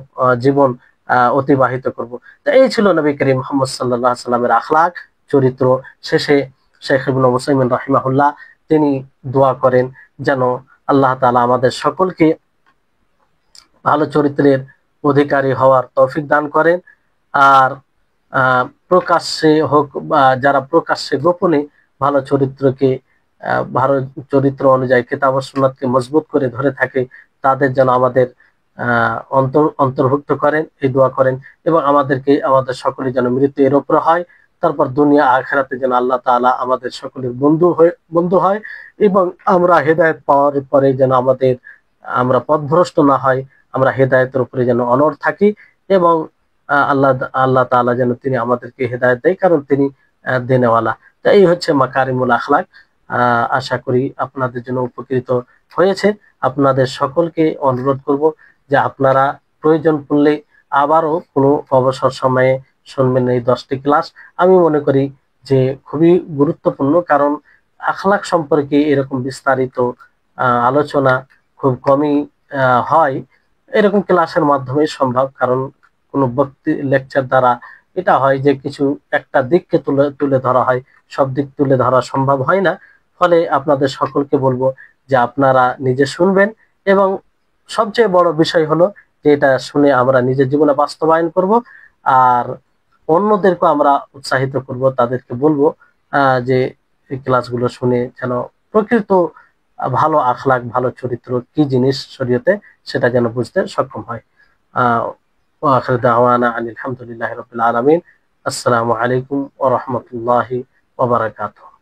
জীবন অতিবাহিত করব। তো এই ছিল নবী করিম মুহাম্মদ সাল্লাল্লাহু আলাইহি সাল্লামের আখলাক, চরিত্র। শেষে শেখ ইবনে মুসাইমিন রাহিমাহুল্লাহ তিনি দোয়া করেন যেন আল্লাহ তাআলা আমাদের সকলকে ভালো চরিত্রের অধিকারী হওয়ার তৌফিক দান করেন। আর প্রকাশ্যে হোক বা যারা প্রকাশ্যে গোপনে ভালো চরিত্রকে ভালো চরিত্র অনুযায়ী কিতাব ও সুন্নাতকে মজবুত করে ধরে থাকে, তাদের যেন আমাদের অন্তর্ভুক্ত করেন, এই দোয়া করেন। এবং আমাদেরকে, আমাদের সকলে যেন মৃত্যু এর উপর হয়, তারপর দুনিয়া আখিরাতে যেন আল্লাহ তাআলা আমাদের সকলের বন্ধু হয় এবং আমরা হেদায়েত পাওয়ার পরে যেন আমরা পথভ্রষ্ট না হয়, আমরা হেদায়েতের উপরে যেন অনড় থাকি এবং আল্লাহ আল্লাহ তাআলা যেন তিনি আমাদেরকে হেদায়েত দেয়, কারণ তিনি দেনেওয়ালা। তো এই হচ্ছে মাকারিমুল আখলাক। আশা করি আপনাদের জন্য উপকৃত হয়েছে। আপনাদের সকলকে অনুরোধ করব যে আপনারা প্রয়োজন পড়লে আবারও কোনো অবসর সময়ে শুনবেন এই 10টি ক্লাস। আমি মনে করি যে খুবই গুরুত্বপূর্ণ, কারণ আখলাক সম্পর্কে এরকম বিস্তারিত আলোচনা খুব কমই হয়। এরকম ক্লাসের মাধ্যমে সম্ভব, কারণ কোনো বক্তৃ লেকচার দ্বারা এটা হয় যে কিছু একটা দিককে তুলে তুলে ধরা হয়, সব দিক তুলে ধরা সম্ভব হয় না। ফলে আপনাদের সকলকে বলবো যে আপনারা নিজে শুনবেন এবং সবচেয়ে বড় বিষয় হলো যে এটা শুনে আমরা নিজের জীবনে বাস্তবায়ন করব আর অন্যদেরকে আমরা উৎসাহিত করব, তাদেরকে বলবো যে এই ক্লাসগুলো শুনে যেন প্রকৃত ভালো আখলাক, ভালো চরিত্র কি জিনিস শরীয়তে, সেটা যেন বুঝতে সক্ষম হয়। ওয়া আখিরু দাওয়ানা আনিল হামদুলিল্লাহি রাব্বিল আলামিন। আসসালামু আলাইকুম ওয়া রাহমাতুল্লাহি ওয়া বারাকাতুহু।